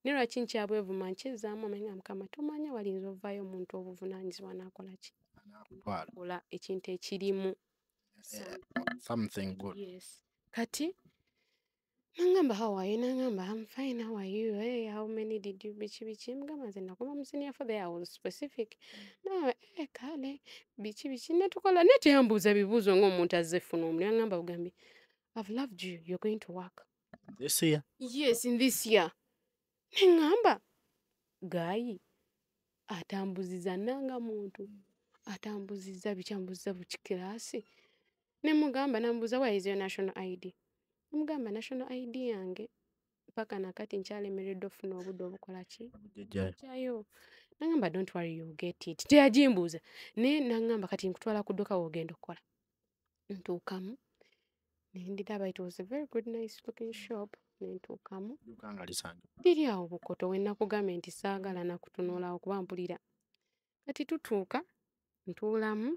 ne lwaki nkyabwevuma nkyezaamu amanyi nga mukama tomanya walinza ovaayo omuntu obuvunaanyizibwa n'akola ki ola ekintu ekirimu something good yes kati nangamba how are you nangamba I'm fine how are you hey how many did you biki mugamba nze nakoma mu senior for there I was specific no kale biki netukola netuyambuuza bibuuzo ng'omuntu azze funa omuli nangamba bugambi I've loved you you're going to work this year yes in this year nengamba gayi atambuziza nanga muntu atambuziza bikyambuziza bukikiraasi nemugamba nambuuza where is your national ID mugamba national ID yange paka nakati nkyalemereddde ofuna obudde obukola ki jayo nangamba don't worry you'll get it teyagimbuuza naye nangamba kati nkutwala ku dduuka wogenda okukola ntuukamu nendiraba it was a very good nice looking shop nentuukamu liri awo bukoto wennakugambe nti saagala nakutunuulawo kuba mpulira kati tutuuka ntuulamu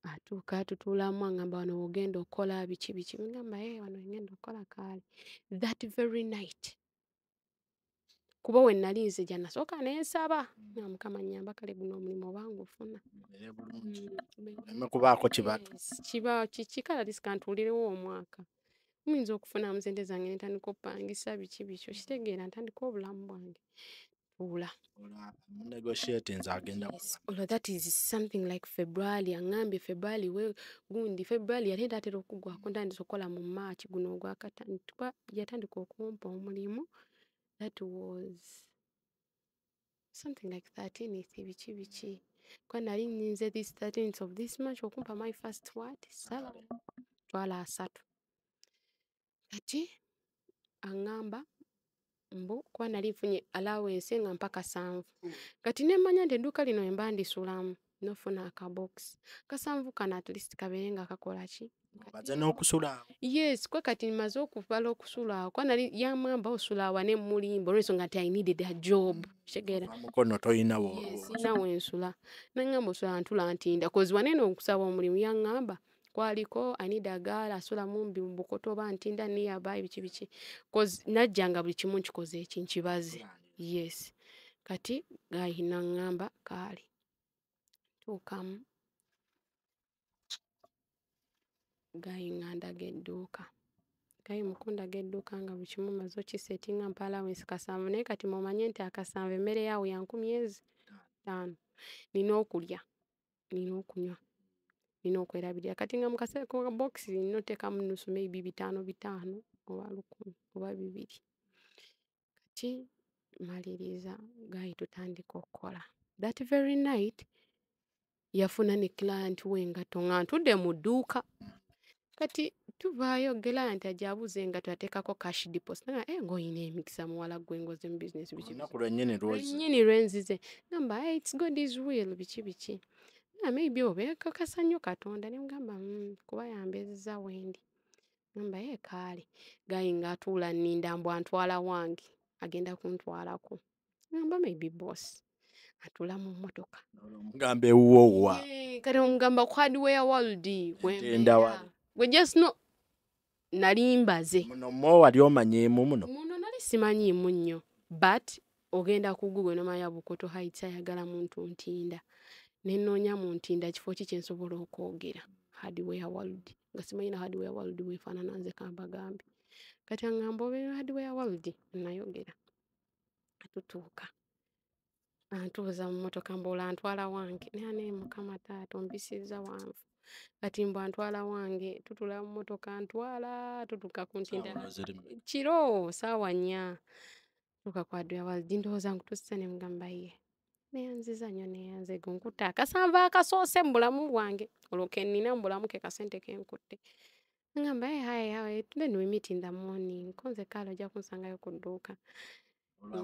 atuuka tutuulamu angamba wano wogenda okukola biki ngamba wano ngenda okukola kaali that very night kuba we nali nze gya nasooka nensaba nga mukama nnyamba kale guno omulimu obanga ofuna kubaako kibatu kiba kikala lisikantuulirewo omwaka muyinza okufuna sente zange netandika okupangisa biki okitegeera ntandika obulamu bwange tuula negotiating agenda although that is something like February angambye February we gundi February yali ndatera okugwako ntandise okukola mu March guno ogwakatandika yatandika okumpa omulimu that was something like 13th biki kwa nali nninze this 13th of this March okumpa my first salary twala 3 kati angamba mbu kwa nali nfunye allowance nga mpaka 7 kati nemanya nti edduuka lino emba ndisulamu nofuna akabox kasanvu kana at least kabeere nga kakola ki baze n'okusula yes kwe kati maze okuvala okusula kwa nali yamwamba osula awane mulimbo olw'ensonga nti I needed a job kitegeera mukono toyinawo nawe ensula nangamba osula ntula ntinda kozi wanene okusaba omulimu yangamba kwaliko I need a girl asula mumbi bukoto oba ntinda nearby biki kozi najjanga buli kimu nkikoze ekinkibaze yes kati gayina ngamba kaali tuukamu gayingandaga edduuka gayi mukundaga edduuka nga buli kimu maze okisetinga mpa allowance kasanvu naye kati mumanye nti akasanvu emmere yaawe ya 5,000 nina okulya nina okunywa nina okwerabirira kati nga mukaseera box nina oteekamu nusu maybe 5 oba 1,000 oba 2 kati maliriza gayi tutandika okukola that very night yafuna ne client w'engatto nga ntudde mu dduuka kati tuvaayo client ajabuze engatto ateekako cash deposit ng'oyina emikisa muwala gwe ngoze mu business biki lunaku lwennyini lwenzize ngamba it's God is will biki maybe obeekakasa nnyo Katonda ne mugamba kuba yambezza wendi. Ngamba kaale gayi ng'atuula nninda mbu antwala wange agenda kuntwalako. Ngamba maybe boss atula mu mmotoka. Mugamba ewuwowa. Kati omugamba ku Hardware World Ntenda wali. we just know nali mbaze. Muno mo wali omanyeemu muno. Muno nali simanyiimu nnyo but ogenda ku Google n'omanya Bukoto Heights ayagala muntu ntinda. Ne nnoonya mu ntinda kifo ki kye nsobola okwogera Hardware World. Nga simanyi na Hardware World weefaanana nze kambagambi. Kati aŋŋamba obeera Hardware World nayogera. Tutuuka. Antuuza mu mmotoka mboola antwala wange. Naye Mukama taata ombisizza wanvu. Kati mbu antwala wange tutula mu mmotoka antwala tutuuka ku ntinda. Kiro ssaawa 4. Tutuuka ku Hardware World ndowooza nkutuusa ne mugamba ye. Neeyanziza nnyo neeyanze nkutte akasanvu akasoose mu bulamu bwange. Olwo ke nnina mu bulamu ke kasente ke nkutte. Ngamba hi, then we meet in the morning. Nze kale ojja kunsangayo ku dduuka.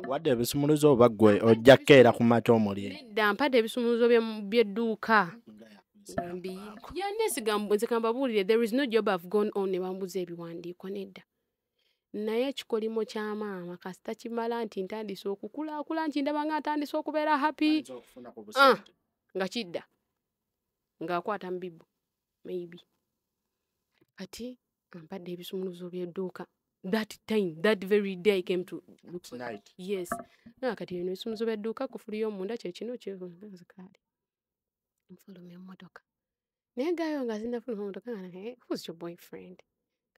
Wadde ebisumuluzo oba ggwe ojjako era ku makya omuli. Nedda mpadde ebisumuluzo by'edduuka. Yanneesiga nze kambabuulire there is no job I've gone on ne bambuza ebiwandiiko nedda. Naye ekikolimo kya maama kasita kimala nti ntandise okukulakula nti ndaba nga ntandise okubeera happy. Nga kidda. Ng'akwata mu bibbo. Maybe. Kati ampadde ebisumuluzo by'edduuka. That time, that very day I came to look for Tonight. Yes. Kati bino ebisumuluzo by'edduuka kufuli y'omunda kye kino kyenkale. Nfulumya emmotoka. Naye gaayo nga zinnafuluma emmotoka nga who's your boyfriend?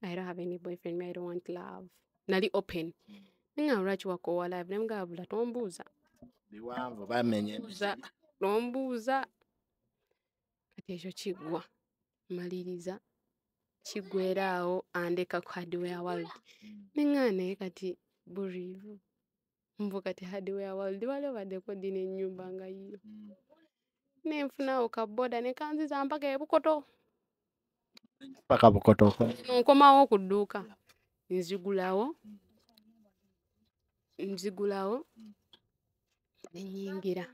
I don't have any boyfriend, me I don't want love. Nali open. Nga lwaki wakoowa love? Ne mugamba bula tombuuza. Biwanvu bamenye. Tombuuza. Kati ekyo kiggwa. Maliriza. Kiggwera awo andeka ku Hardware World. Nenga naye kati buriivu. Mbu kati Hardware World wali obaddeko ddi n'ennyumba nga yiyo. Nenfunawo ka boda ne kanziza mpaka e Bukoto. Paka Bukoto. Nkomawo ku dduuka. Nzigulawo. Ne nnyingira.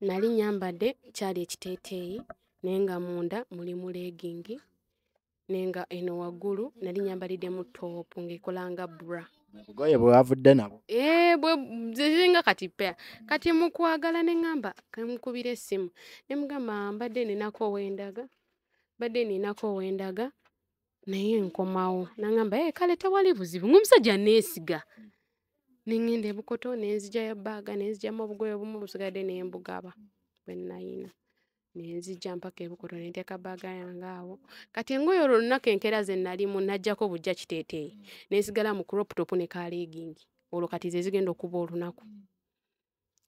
Nali nyambadde kyali ekiteeteeyi naye nga munda mulimu legging. Nenga eno waggulu nali nyambaliddemu toopu ng'ekola nga bra. Obugoye bwe wavudde nabo. Bwe ziringa kati peya. Kati mu kwagala ne ŋŋamba kamukubira essimu. Ne mugamba mbadde ninako wendaga. Naye nkomawo. N'aŋŋamba kale tewali buzibu. Ng'omusajja neesiga. Ne ŋŋenda e Bukoto ne nzigyayo bbaaga ne nzigyamu obugoye obumu busigadde ne mbugaba bwe nnayina. Ne nzijja mpaka e Bukoto ne nteeka bbaaga yange awo. Kati engoye olwo olunaku enkeera ze nalimu najjako bujja kiteeteeyi. Ne nsigala mu crop top ne ka legging. Olwo kati ze zigenda okuba olunaku.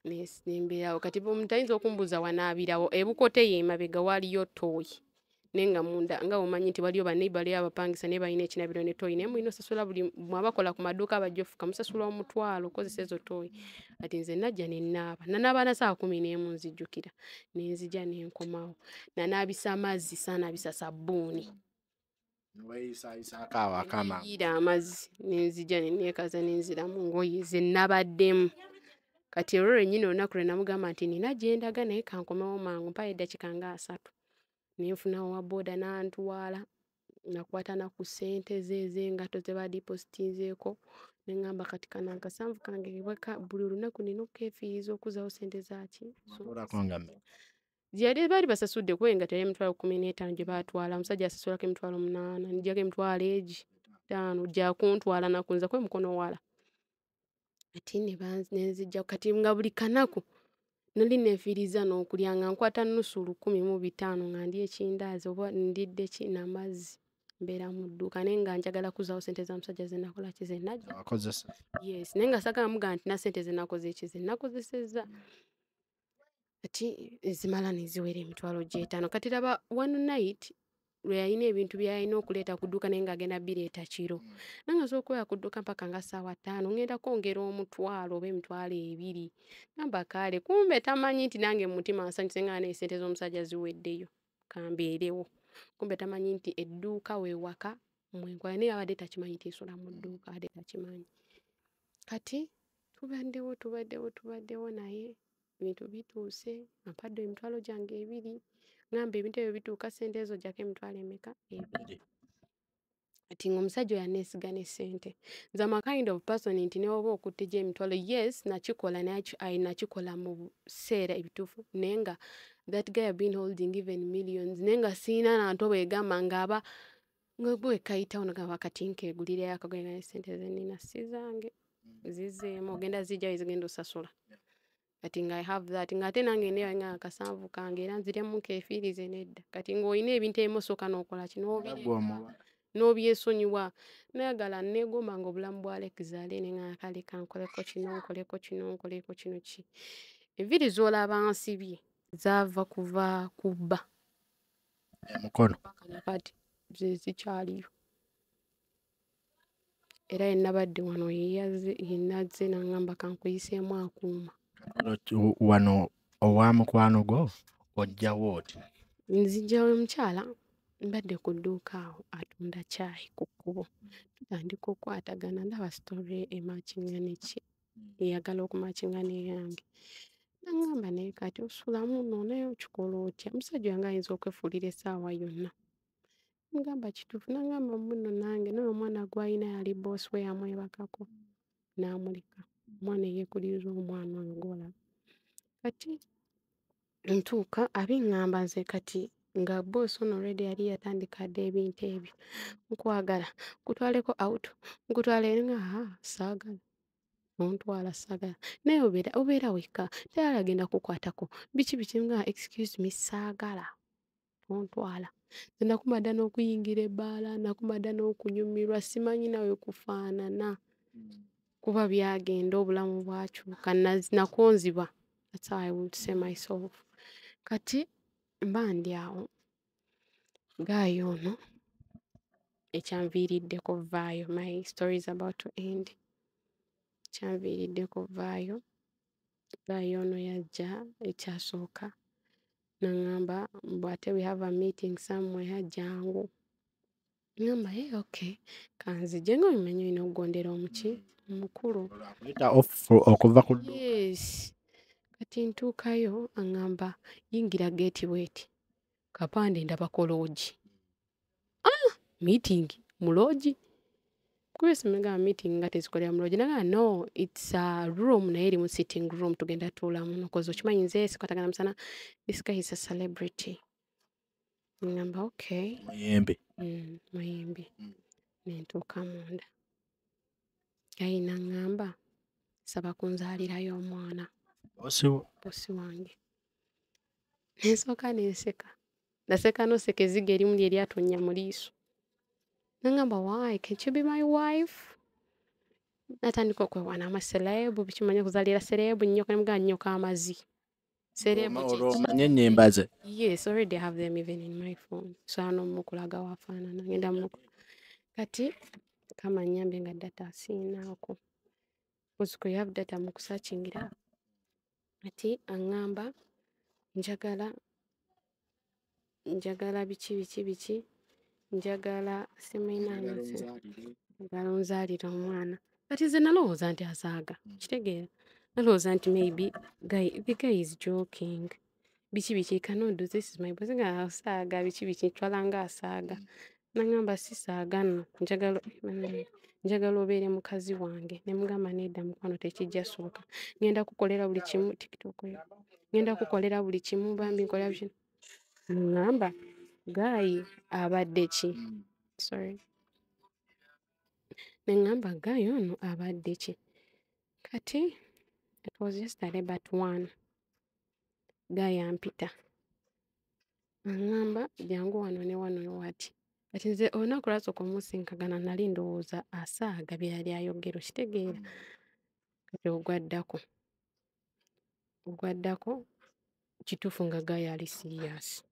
Ne mbeerawo. Kati tayinza okumbuuza wanaabirawo. E Bukoto eyo emabega waliyo tooyi. Naye nga munda nga omanyi nti waliyo banneibale abapangisa naye balina ekinabiro ne tooyi. Naye mulina osasula buli mwabakola ku maduuka abajjofuka musasula omutwalo okozesa ezo tooyi. Kati nze najja ne nnaaba. Nanaaba na ssaawa 11 nzijjukira. Ne nzija ne nkomawo. Nanaabisa amazzi saanaabisa sabbuuni. Weeyisaayisaako awo akaama. Neyiira amazzi ne nzija ne neekaza ne nziramu ngoye ze nabaddemu. Kati olwo lwennyini olunaku lwe namugamba nti nina gye ndaga naye kankomewo mangu mpayo eddakiika nga 3. Ne nfunawo wa booda n'antwala. Nakwata na ku ssente ze ez'engatto ze baadipositinzeeko. Ne ŋŋamba kati kano akasanvu kange buli lunaku nina okkeefiiriza okuzzaawo ssente zaaki. Gye baali basasudde kuba engatto yali emitwalo 15 gye baatwala. Omusajja asasulako emitwalo 8. Nijjako emitwalo 5 gya kuntwala nakunza kwe mukono wala. Kati ne nzijja kati nga buli kanaku nali neefiiriza n'okulya nga nkwata nnusu 1,500 nga ndya ekindaazi oba ndidde n'amazzi. Mbeera mu dduuka naye nga njagala kuzzaawo ssente za musajja ze nakola ki ze najja. Yes, naye nga saagala mugamba nti na ssente ze nakoze eki ze nakozesezza. Kati zimala ne ziwera emitwalo 5. Kati raba one night lwe yalina ebintu by'alina okuleeta ku dduuka naye ng'agenda bireeta kiro. Nange nsobola okubeera ku dduuka mpaka nga ssaawa 5 ngenda kwongera omutwalo oba emitwalo 2. Ngamba kaale kumbe tamanyi nti nange mu mutima nsanyuse nga naye ssente z'omusajja ziweddeyo kambeerewo. Kumbe tamanyi nti edduuka weewaka mwenkola naye abadde takimanyi teesula mu dduuka abadde takimanyi. Kati tubaddewo naye ebintu bituuse ampadde emitwalo gyange 2. ngamba ebintu ebyo bituuka ssente ezo gyako emitwalo emeka? Ebiri. Kati ng'omusajja oyo aneesiga ne ssente. Nze am a kind of person nti ne bw'oba okutte gye emitwalo, yes nakikola naye nakikola mu biseera ebituufu naye nga that guy have been holding even millions naye nga sirina na ntobo egamba ng'aba nga gwe kayitawo nogamba kati nkeegulirayo akagoye nga n'essente ze nnina si zange zizzeemu ogenda zijjayo zigenda osasula. Kati nga I have that ng'ate nange neewe nga akasanvu kange era nziremu nkeefiirize nedda. Kati ng'olina ebintu ebimu osooka n'okola ki n'obyesonyiwa. Nayagala nneegomba nga obulamu bwa Alexaline nga kale kankoleko kino nkoleko kino nkoleko kino ki. Enviiri z'olaba nsibye zaava kuva ku bba. Emukono. Kati ze zikyaliyo. Era ye nabadde wano ye nazze n'aŋŋamba kankuyiseemu akuuma. Wano owa mukwano gwo ojjawo oti? Nzijjawo omukyala mbadde ku dduuka awo atunda caayi ku kkubo. Tutandika okukwatagana ndaba sitole emakinga neki eyagala okumakinga n'eyange. N'aŋŋamba naye kati osulamu nno naye okikola otya? Omusajja oyo nga ayinza okwefuulira essaawa yonna. Mugamba kituufu n'aŋŋamba muno nange naye omwana gw'alina yali boosi we yamwebakako n'amuleka. Omwana eyeekuliriza omwana oyo gw'olaba. Kati ntuuka abiŋŋamba nze kati nga boosi ono already yali yatandika dda ebintu ebyo. Nkwagala nkutwaleko out nkutwale nga saagala. Ontwala saagala. Naye obeera wekka teyali agenda kukwatako. Biki nga excuse me saagala. Ontwala. Nze nakuma dda n'okuyingira ebbaala, nakuma dda n'okunyumirwa simanyi nawe kufaanana. Kuba byagenda obulamu bwakyuka nakonziba. That's how I would say myself. Kati mba ndi awo gaayo ono ekyanviiriddeko vaayo. My story is about to end. Ekyanviiriddeko vaayo gaayo ono yajja ekyasooka n'aŋŋamba bw'ate we have a meeting somewhere jangu. Ngamba okay kanzije nga obimanyi olina okugondera omuki omukulu. Okuva ku Yes. Kati ntuukayo aŋŋamba yingira geeti bw'eti. Kapande ndaba ko loogi. Meeting mu loogi? Kuba simugamba meeting nga tezikolera mu loogi. Nagamba no, it's a room naye erimu sitting room tugenda tuulamu nokoze okimanyi nze sikwatagana musana. This guy is a celebrity. Ngamba okay. Muyembe. Muyembe. Nentuuka munda. Gayi n'aŋŋamba saba kunzaalirayo omwana. Boosi wange. Nensooka nenseka. Naseka n'oseka ezziga erimu lye lyatonnya mu liiso. N'aŋŋamba why can't you be my wife? Natandika okwewaana amaserebu bikimanyi okuzaalira serebu nnyo kanamugamba nnyoka amazi. Omanye ennyimba ze? Yes, already I have them even in my phone. So n'omukulaga waafaanana ngenda mu kati kama nnyambe nga data asiinaako. Because you have data mu kusakingira. Kati aŋŋamba njagala biki njagala njagala onzaalire omwana. Kati nze nalowooza nti asaaga. Kitegeera? Nalowooza nti maybe the guy is joking. Biki cannot do this is my boss nga asaaga biki twala nga asaaga. N'aŋŋamba si saaga nno njagala obeere mukazi wange. Ne mugamba nedda mukwano tekijja sooka. Ngenda kukolera buli kimu TikTok yo. Ngenda kukolera buli kimu bambi nkolera buli kimu. Ngamba gaayi abadde ki? Sorry. Ne ngamba gaayi ono abadde ki? Kati it was yesterday but one. Gaayi ampita. Ngamba jangu wano ne wano wati. Kati nze olunaku lwasooka omusinkagana nali ndowooza asaaga bye yali ayogera okitegeera. Kati ogwaddako kituufu nga gaayi ali serious.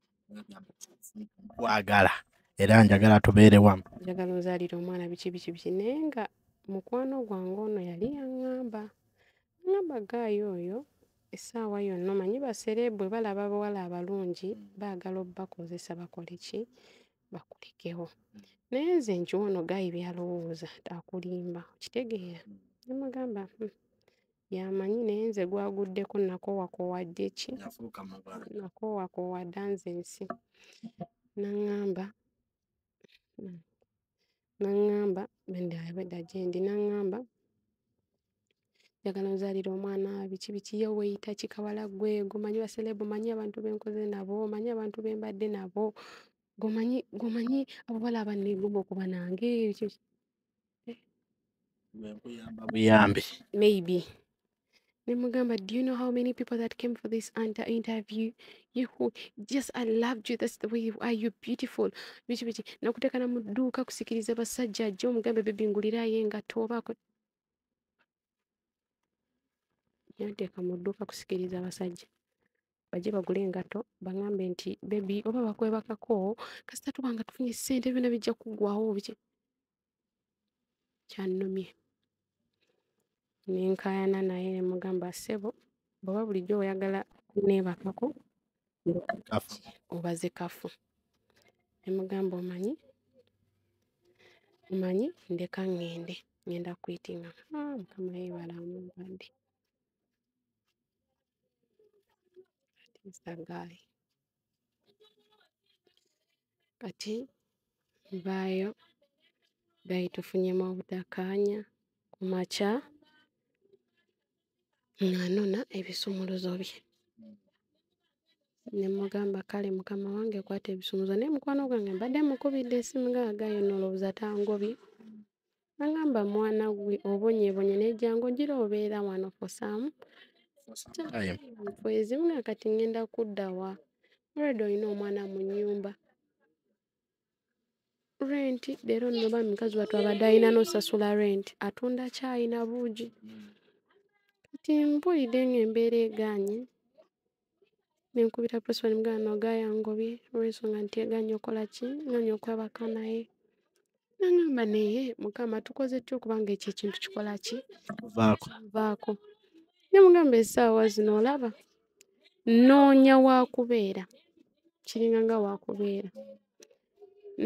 Kwagala era njagala tubeere wamu. Njagala ozaalire omwana biki naye nga mukwano gwange ono yali yaŋŋamba. Ngamba gaayi oyo essaawa yonna omanyi baserebu bwe balaba abawala abalungi baagala obbakozesa bakole ki? Bakulekewo. Naye nze nkiwa ono gaayi byalowooza akulimba. Kitegeera? Ne mugamba yamanyi naye nze gwaguddeko nakoowakoowade ki yafuuka mabanda nakoowakoowada nze ensi naŋŋamba bwedda gyendi naŋŋamba njagala nzaalira omwana biki ye weeyita kikawala gwe gomanyi baserebu manyi abantu benkoze nabo manyi abantu bembadde nabo gomanyi abawala abanneegomba okuba nange bwekuyamba buyambi maybe nemugamba do you know how many people that came for this interview you who just I loved you that's the way you are you beautiful biki nakuteekana mu dduuka kusikiriza basajja ajja omugambe bebingulirayo engatto obaako yanteeka mu dduuka kusikiriza abasajja bajje bagule engatto baŋŋambe nti bebi oba bakwebakako kasita tubanga tufunye ssente byonna bijja kuggwawo biki kyannumye nenkaayana naye nemugamba ssebo bw'oba bulijjo oyagala neebakako obaze kafu nemugamba omanyi ndeka ŋŋende ŋŋenda kwitinga mukama yeebala amumbadde kati nvaayo gayi tufunyemu obutakaanya ku makya ng'anona ebisumuluzo bye nemugamba kale mukama wange kwata ebisumuluzo naye mukwano gwange mbadde mukubidde essimu gaagayo nolowooza tangobye nagamba mwana gwe obonyebonye nejjangu ogira obeera wano fosaamu ezimu kati ŋŋenda kudda wa already olina omwana mu nnyumba renti leero nno ba mukazi wattu abadde alina n'osasula renti atunda kyayi na buugi kati mpulidde ng'embeera egaanye nenkubira prosper mugana nogayangobye olw'ensonga nti egaanye okola ki ngaanye okwebaka naye nagamba naye mukama tukoze tutya okubanga ekyo ekintu kikola ki vaako nemugamba essaawa zino olaba noonya waakubeera kiringa nga waakubeera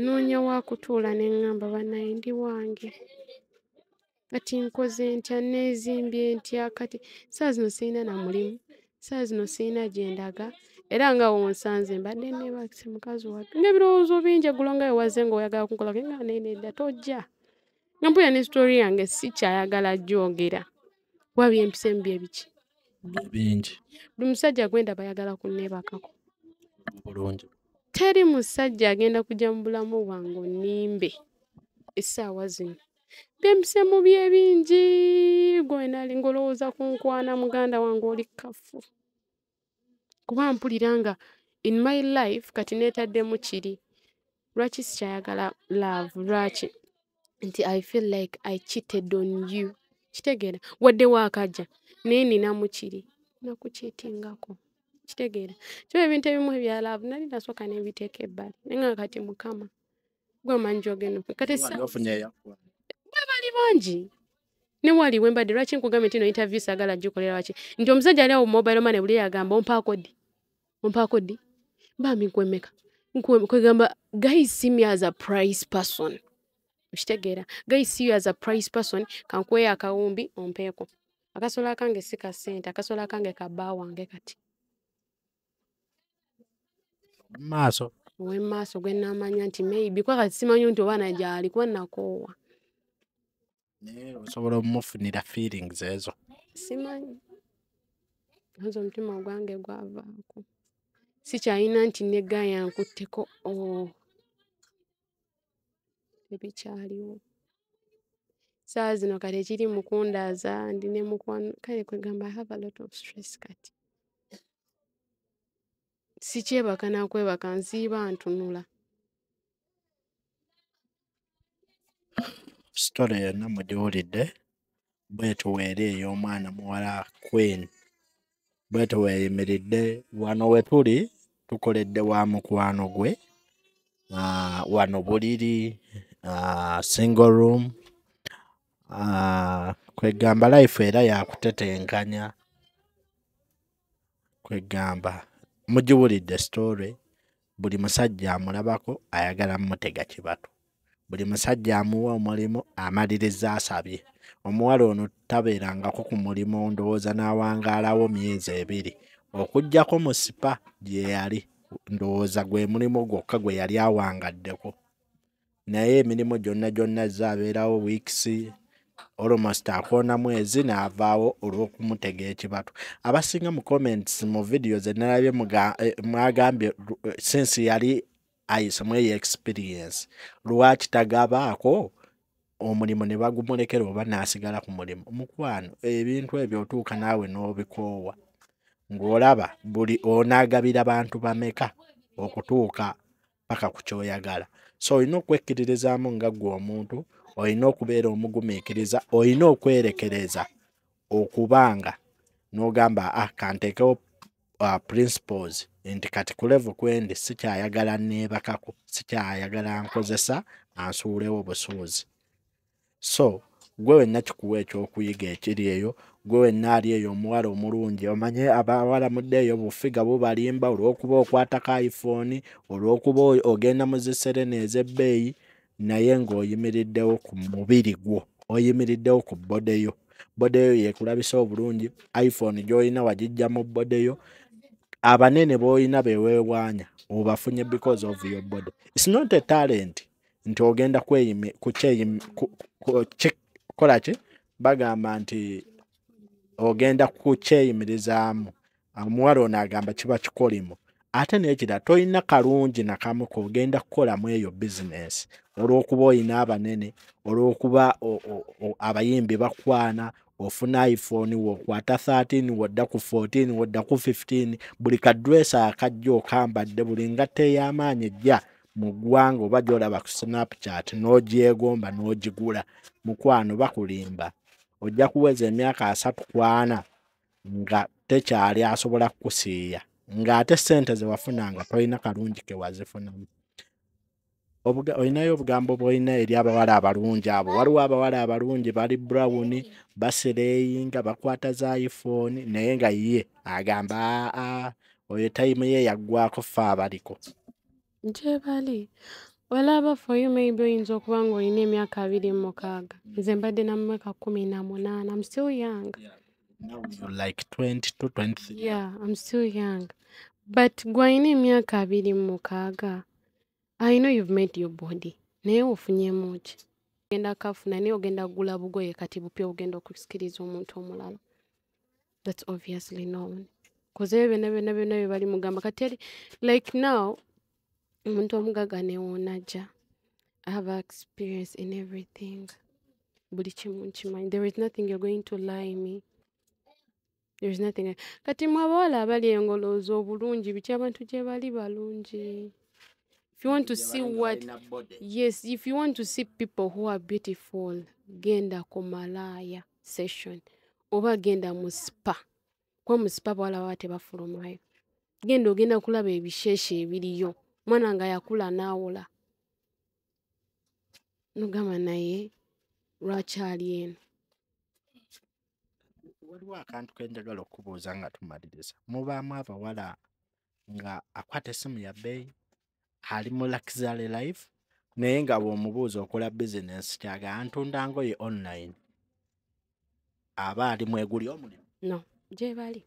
noonya waakutuula neŋŋamba bannaye ndi wange kati nkoze ntya neezimbye ntya kati saa zino sirina na mulimu saa zino sirina gye ndaga era nga wonsanze mbadde neebakise mukazi wattu ng'ebirowoozo bingi eggulo nga wewaze ng'oyagala kunkolako nga nenedda tojja nga mpulira ne sitori yange sikyayagala gyogera kuba byempisemu bye biki bingi buli musajja gwendaba ayagala kunneebakako bulungi teri musajja agenda kujja mu bulamu bwange onnimbe essaawa zino byempisemu bye bingi gwenali ngolowooza ku nkwana muganda wange oli kafu kuba mpulira nga in my life kati neetaddemu kiri lwaki sikyayagala love lwaki nti I feel like I cheated on you kitegeera wadde waakajja naye ninamu kiri nakukiitingako kitegeera kyo ebintu ebimu ebya love nali nasooka nebiteeka ebbali naye nga kati mukama gwe amanyi gyogenda kati bali bangi ne wali wembadde lwaki nkugambye nti no interview saagala gikolera waki nti omusajja ali awo mobile money buli yagamba ompaako ddi bambi nkwemeka kwegamba guys see me as a price person okitegeera guys see you as a price person kankweyo akawumbi ompeeko akasola akange si ka ssente akasola akange ka bba wange kati maaso ow'emmaaso gwe naamanya nti maybe kwa kati simanyi nti obaana gyali kuba nakoowa naye osobola omumufunira feelings ezo simanyi nze omutima gwange gwavaako sikyalina nti negga yankutteko ebikyaliwo saa zino kati ekiri mukundaaza ndi ne mukwano kale kwegamba I have a lot of stress kati sikyebaka nakwebaka nsiiba ntunula story yonna mugiwulidde bwetyo weeri ey'omwana muwala Queen bwetyo weeyimiridde wano we tuli tukoledde wa mukwano gwe wano buliri single room kwegamba life era yakutetenkanya kwegamba mugiwulidde story buli musajja amulabako ayagala mutega kibatu buli musajja amuwa omulimu amaliriza asabye omuwala ono tabeerangako ku mulimu ndowooza n'awangaalawo myezi 2 okuggyako mu sipa gye yali ndowooza gwe mulimu gwokka gwe yali awangaddeko naye emirimu gyonna zaabeerawo weeks almost akoona mwezi n'avaawo olw'okumutega ekibatu. Abasinga mu comments mu video ze nalabye mwagambye since yali ayisemu eyo experience lwaki tagabaako omulimu ne bagumulekera oba n'asigala ku mulimu. Mukwano ebintu ebyo otuuka naawe n'obikoowa ng'olaba buli onaagabira bantu bameka okutuuka paka ku kyoyagala. So olina okwekkiririzaamu nga ggwe omuntu, olina okubeera omugumiikiriza, olina okwerekereza okubanga n'ogamba kanteekewo principles nti kati ku level kwendi sikyayagala neebakako, sikyayagala nkozesa ansuulewo busuuzi. So gwe wenna kikuwa ekyokuyiga ekiri eyo, gwe wenna ali eyo omuwala omulungi, omanye abawala muddeeyo bufiga bubalimba olw'okuba okwata ka iPhone, olw'okuba ogenda mu ziserene ez'ebbeeyi, naye ng'oyimiriddewo ku mubiri gwo, oyimiriddewo ku bodeyo. Bodeyo yeekulabisa obulungi, iPhone gy'olina wagijja mu bodeyo. Abanene b'olina beweewaanya obafunye because of your body. It's not a talent nti ogenda kola ki bagamba nti ogenda kukyeyimirizaamu. Omuwala ono agamba kiba kikolimo. Ate n'ekira tolina kalungi nakamu k'ogenda kukolamu eyo bizinesi olw'okuba olina abanene, olw'okuba abayimbi bakwana, ofuna iPhone wokwata 13 wodda ku 14 wodda ku 15, buli kadresa akajja okambadde, buli ngatta ey'amaanyi ejja mu ggwanga oba gy'olaba ku Snapchat n'ogyegomba n'ogigula. Mukwano bakulimba. Ojja kuweza emyaka 3 ku 4 nga tekyali asobola kukusiiya, ng'ate ssente ze wafunanga tolina kalungi ke wazifunamu. Olinayo obugambo bw'olina eri abawala abalungi abo. Waliwo abawala abalungi bali brown, basereyinga, bakwata za iPhone, naye nga ye agamba oyo time ye yaggwako ffe abaliko. Gye bali olaba for you maybe oyinza okuba ng'olina emyaka 26. Nze mbadde na myaka 18. I'm still young. Now you're like 22, 23. Yeah, I'm still young. But gwalina emyaka 26. I know you've made your body. Naye ofunyemu ki? Ogenda kafuna naye ogenda kugula bugoye kati bupya ogenda okusikiriza omuntu omulala. That's obviously known. Koze byonna bye bali mugamba kati like now omuntu omugaga newonajja. I have experience in everything. Buli kimu nkimanyi. There is nothing you're going to lie me. There is nothing. Kati mwe abawala abali engolooza obulungi biki abantu gye bali balungi. If you want to see if you want to see people who are beautiful, genda ku malaya session. Oba genda mu spa. Kwa mu spa abawala baba tebafulumayo. Genda ogenda kulaba ebisheshe ebiriyo. Mwana nga yakula n'awola. Nogamba naye lwaki ali eno. Waliwo akantu ke njagala okubuuza nga tumaliriza. Mubaamu abawala nga akwata essimu ya bbeeyi, ali mu luxury life, naye nga bw'omubuuza okola bizinesi kyaga ntunda ngoye online. Aba ali mweguli omulimu? No, gye bali.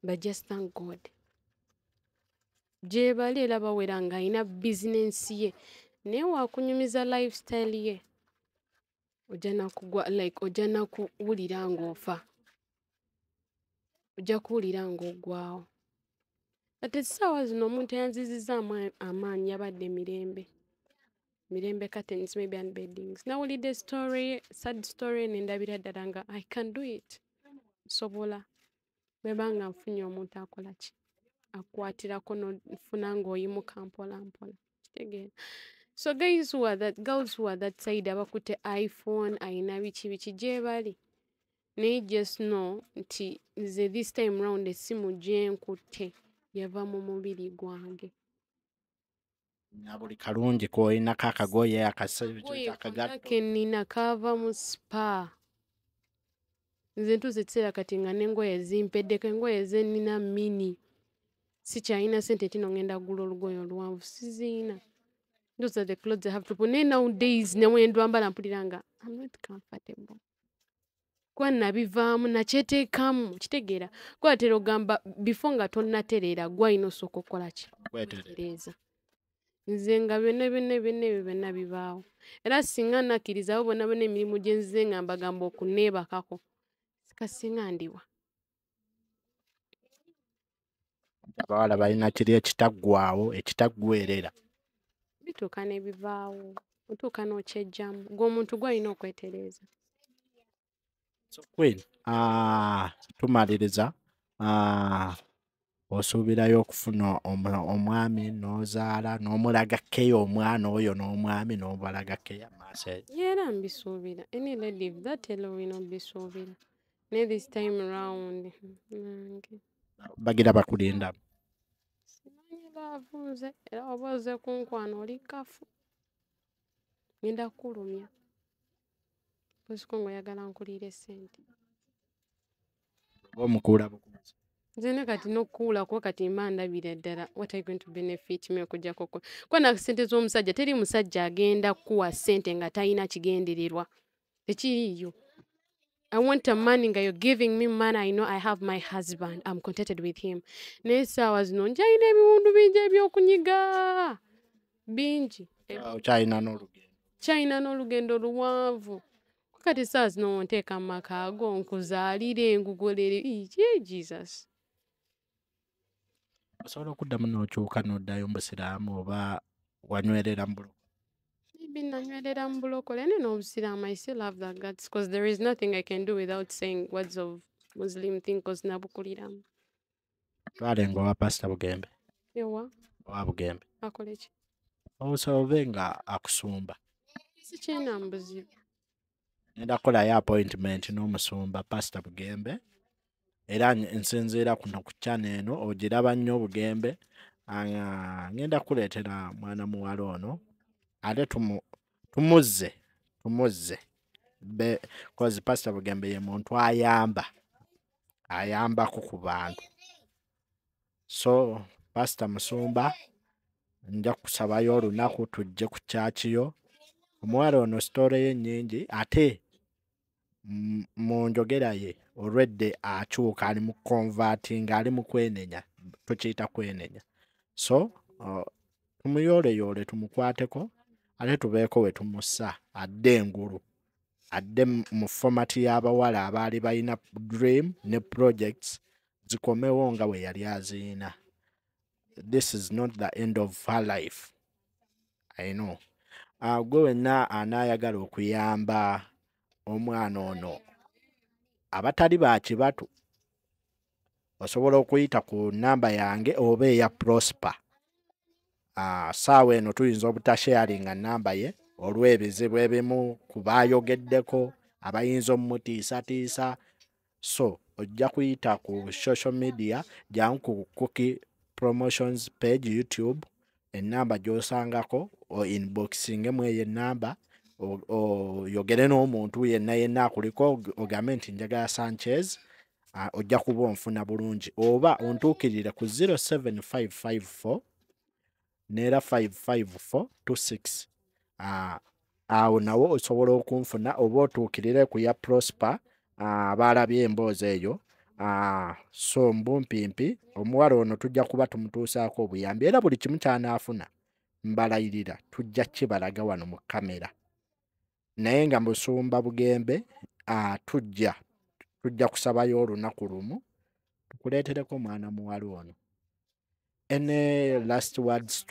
But just thank God. Gye bali era bawera nga alina bizinensi ye. Naye wakunyumiza lifestyle ye. Ojja na kuwulira ng'ofa. Ojja kuwulira ng'ogwawo. Kati essaawa zino omuntu eyanzizizza amaanyi yabadde mirembe. Mirembe curtains maybe and beddings. Nawulidde sad story nendabira ddala nga I can do it. Sobola. Bwebanga nfunye omuntu akola ki? Akwatirako nofuna ng'oyimuka mpola mpola. Kitegeera. So girls who are that side abakutte iPhone ayina biki gye bali. Naye just know nti nze this time round essimu gye nkutte yava mu mubiri gwange. Na buli kalungi k'olinako akagoye Ke nnina kaava mu spa. Nze ntuuze ekiseera kati nga n'engoye zimpeddeko, engoye ze nnina mini. Sikyalina ssente tino ngenda kugula olugoye oluwanvu, siziina. Those are the clothes I have to put. Naye nowadays ne bwe ndwambala mpulira nga I'm not comfortable. Kwa nabivaamu nakyeteekamu kitegeera kwatera ogamba before nga tonnatereera gwalina osooka okukola ki kwetereeza nze nga byonna bibaawo era singa nakkiriza abo bonna emirimu gye nzize nga mbagamba okunneebakako kasinga ndiwa abawala balina kiri ekitaggwaawo ekitaggwerera bituuka ne bivaawo otuuka n'okyejjamu gw'omuntu gwalina okwetereeza. Queen, tumaliriza osuubirayo okufuna omwami n'ozaala n'omulaga keya omwana oyo n'omwami n'obalaga keya maaso eyo. Era mbisuubira any lady that alone mbisuubira ne this time round nange bagira bakulindamu simanyi baavuze era oba oze kunkwana oli kafu ngenda kukulumya posiko ng'oyagala nkuliire ssente omukuula bukuuzi nzene kati n'okukuula kuba kati mba ndabira ddala what are you going to benefit me okujjako kuba na ssente z'omusajja teri musajja agenda kukuwa ssente nga talina kigendererwa tekiriiyo. I want a money nga you're giving me money. I know I have my husband. I'm contented with him. Naye essaawa zino nkyalina ebiwundu bingi ebyokunyiga bingi kyalina n'olugendo luwanvu kati essaawa zino wonteeka mu maka ago nkuzaalire nkugolere Jesus. osobola okuddamu n'okyuka n'oddayo mu busiraamu oba wanywerera mu buloko? Maybe nanywerera mu bulokole ne n'obusiraamu I still have that guts because there is nothing I can do without saying words of Muslim thing because nabukuliramu. Twale ng'owa Pastor Bugembe. Ewa Owa Bugembe akole ki? osobe nga akusumba. Sikyalina mbuzibu. Ngenda kukolayo appointment n'omusumba Pastor Bugembe era nsinziira kuno ku channel eno ogiraba nnyo Bugembe. Ngenda kuleetera mwana muwala ono ate tumuzze because Pastor Bugembe ye muntu ayambako ku bantu. So Pastor Musumba nja kusabayo olunaku tujje ku kyakiyo. Omuwala ono story ye nnyingi ate mu njogera ye already akyuka ali mu converting ali mu kwenenya tukiyita kwenenya. So tumuyooleyole tumukwateko ate tubeeko we tumussa adde engulu adde mu format y'abawala abaali balina dream ne projects zikomewo nga we yali aziyina. This is not the end of her life. I know. Gwe wenna anaayagala okuyamba omwana ono abatali bakibatu osobola okuyita ku namba yange oba eya Prosper. Saawa eno tuyinza obutasharinga namba ye olw'ebizibu ebimu ku baayogeddeko abayinza omutiisatiisa. So ojja kuyita ku social media jangu ku Cookie Promotions page YouTube ennamba gy'osangako o inboxingemu eyo ennamba oyogere n'omuntu yenna akuliko ogambe nti njagala Sanchez ojja kuba onfuna bulungi oba ontuukirire ku 07554 neera 55426. Awo nawo osobola okunfuna oba otuukirire ku ya Prosper abaalabye emboozi eyo. So mbumpimpi omuwala ono tujja kuba tumutuusaako obuyambi era buli kimu kyanaafuna mbalayirira tujja kibalaga wano mu kamera. Naye nga Musumba Bugembe tujja kusabayo olunaku lumu tukuleetereko mwana muwala ono. Any last words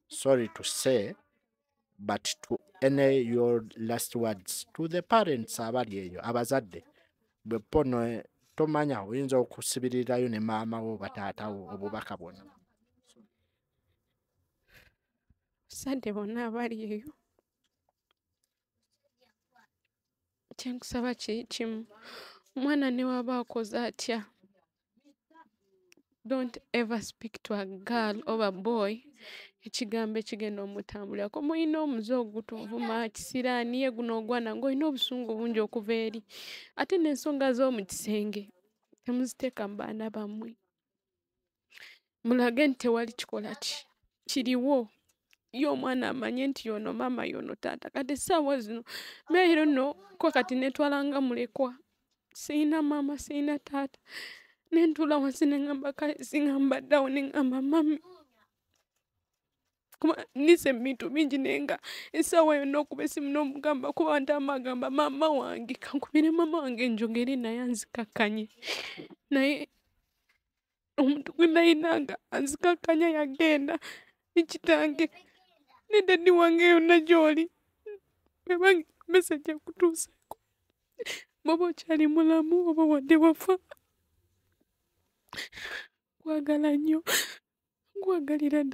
sorry to say but to any your last words to the parents abali eyo abazadde bwe pono tomanya oyinza okusibirirayo ne maama wo bataatawo obubaka bwonna. Sadde bonna abali eyo kyenkusaba kimu omwana ne waba akoze atya don't ever speak to a girl or a boy ekigambo ekigenda omutambulirako. Mulina omuze ogutuvuma kisiraani ye guno ogwana ng'olina obusungu bungi okuva eri ate n'ensonga z'omu kisenge temuziteeka mu baana bammwe. Mulage nti tewali kikola kiriwo ye omwana amanye nti yono maama yono taata. Kati essaawa zino meero nno ko kati neetwala nga mulekwa. Siyina maama siyina taata. Ne ntuula wansi ne ŋŋamba kale siŋŋamba ddawo ne ŋŋamba mami. Kuba nnise ebintu bingi naye nga essaawa yonna okuba essimu n'omugamba kuba ntama agamba maama wange kankubire maama wange njogere naye anzikakkanye. Naye omuntu gwe nayinanga anzikakkanya yagenda ne kitange ne daddy wange yonna gy'oli. Weebange message ekutuuseeko. Bw'oba okyali mulamu oba wadde wafa. Nkwagala nnyo. Nkwagalira ddala.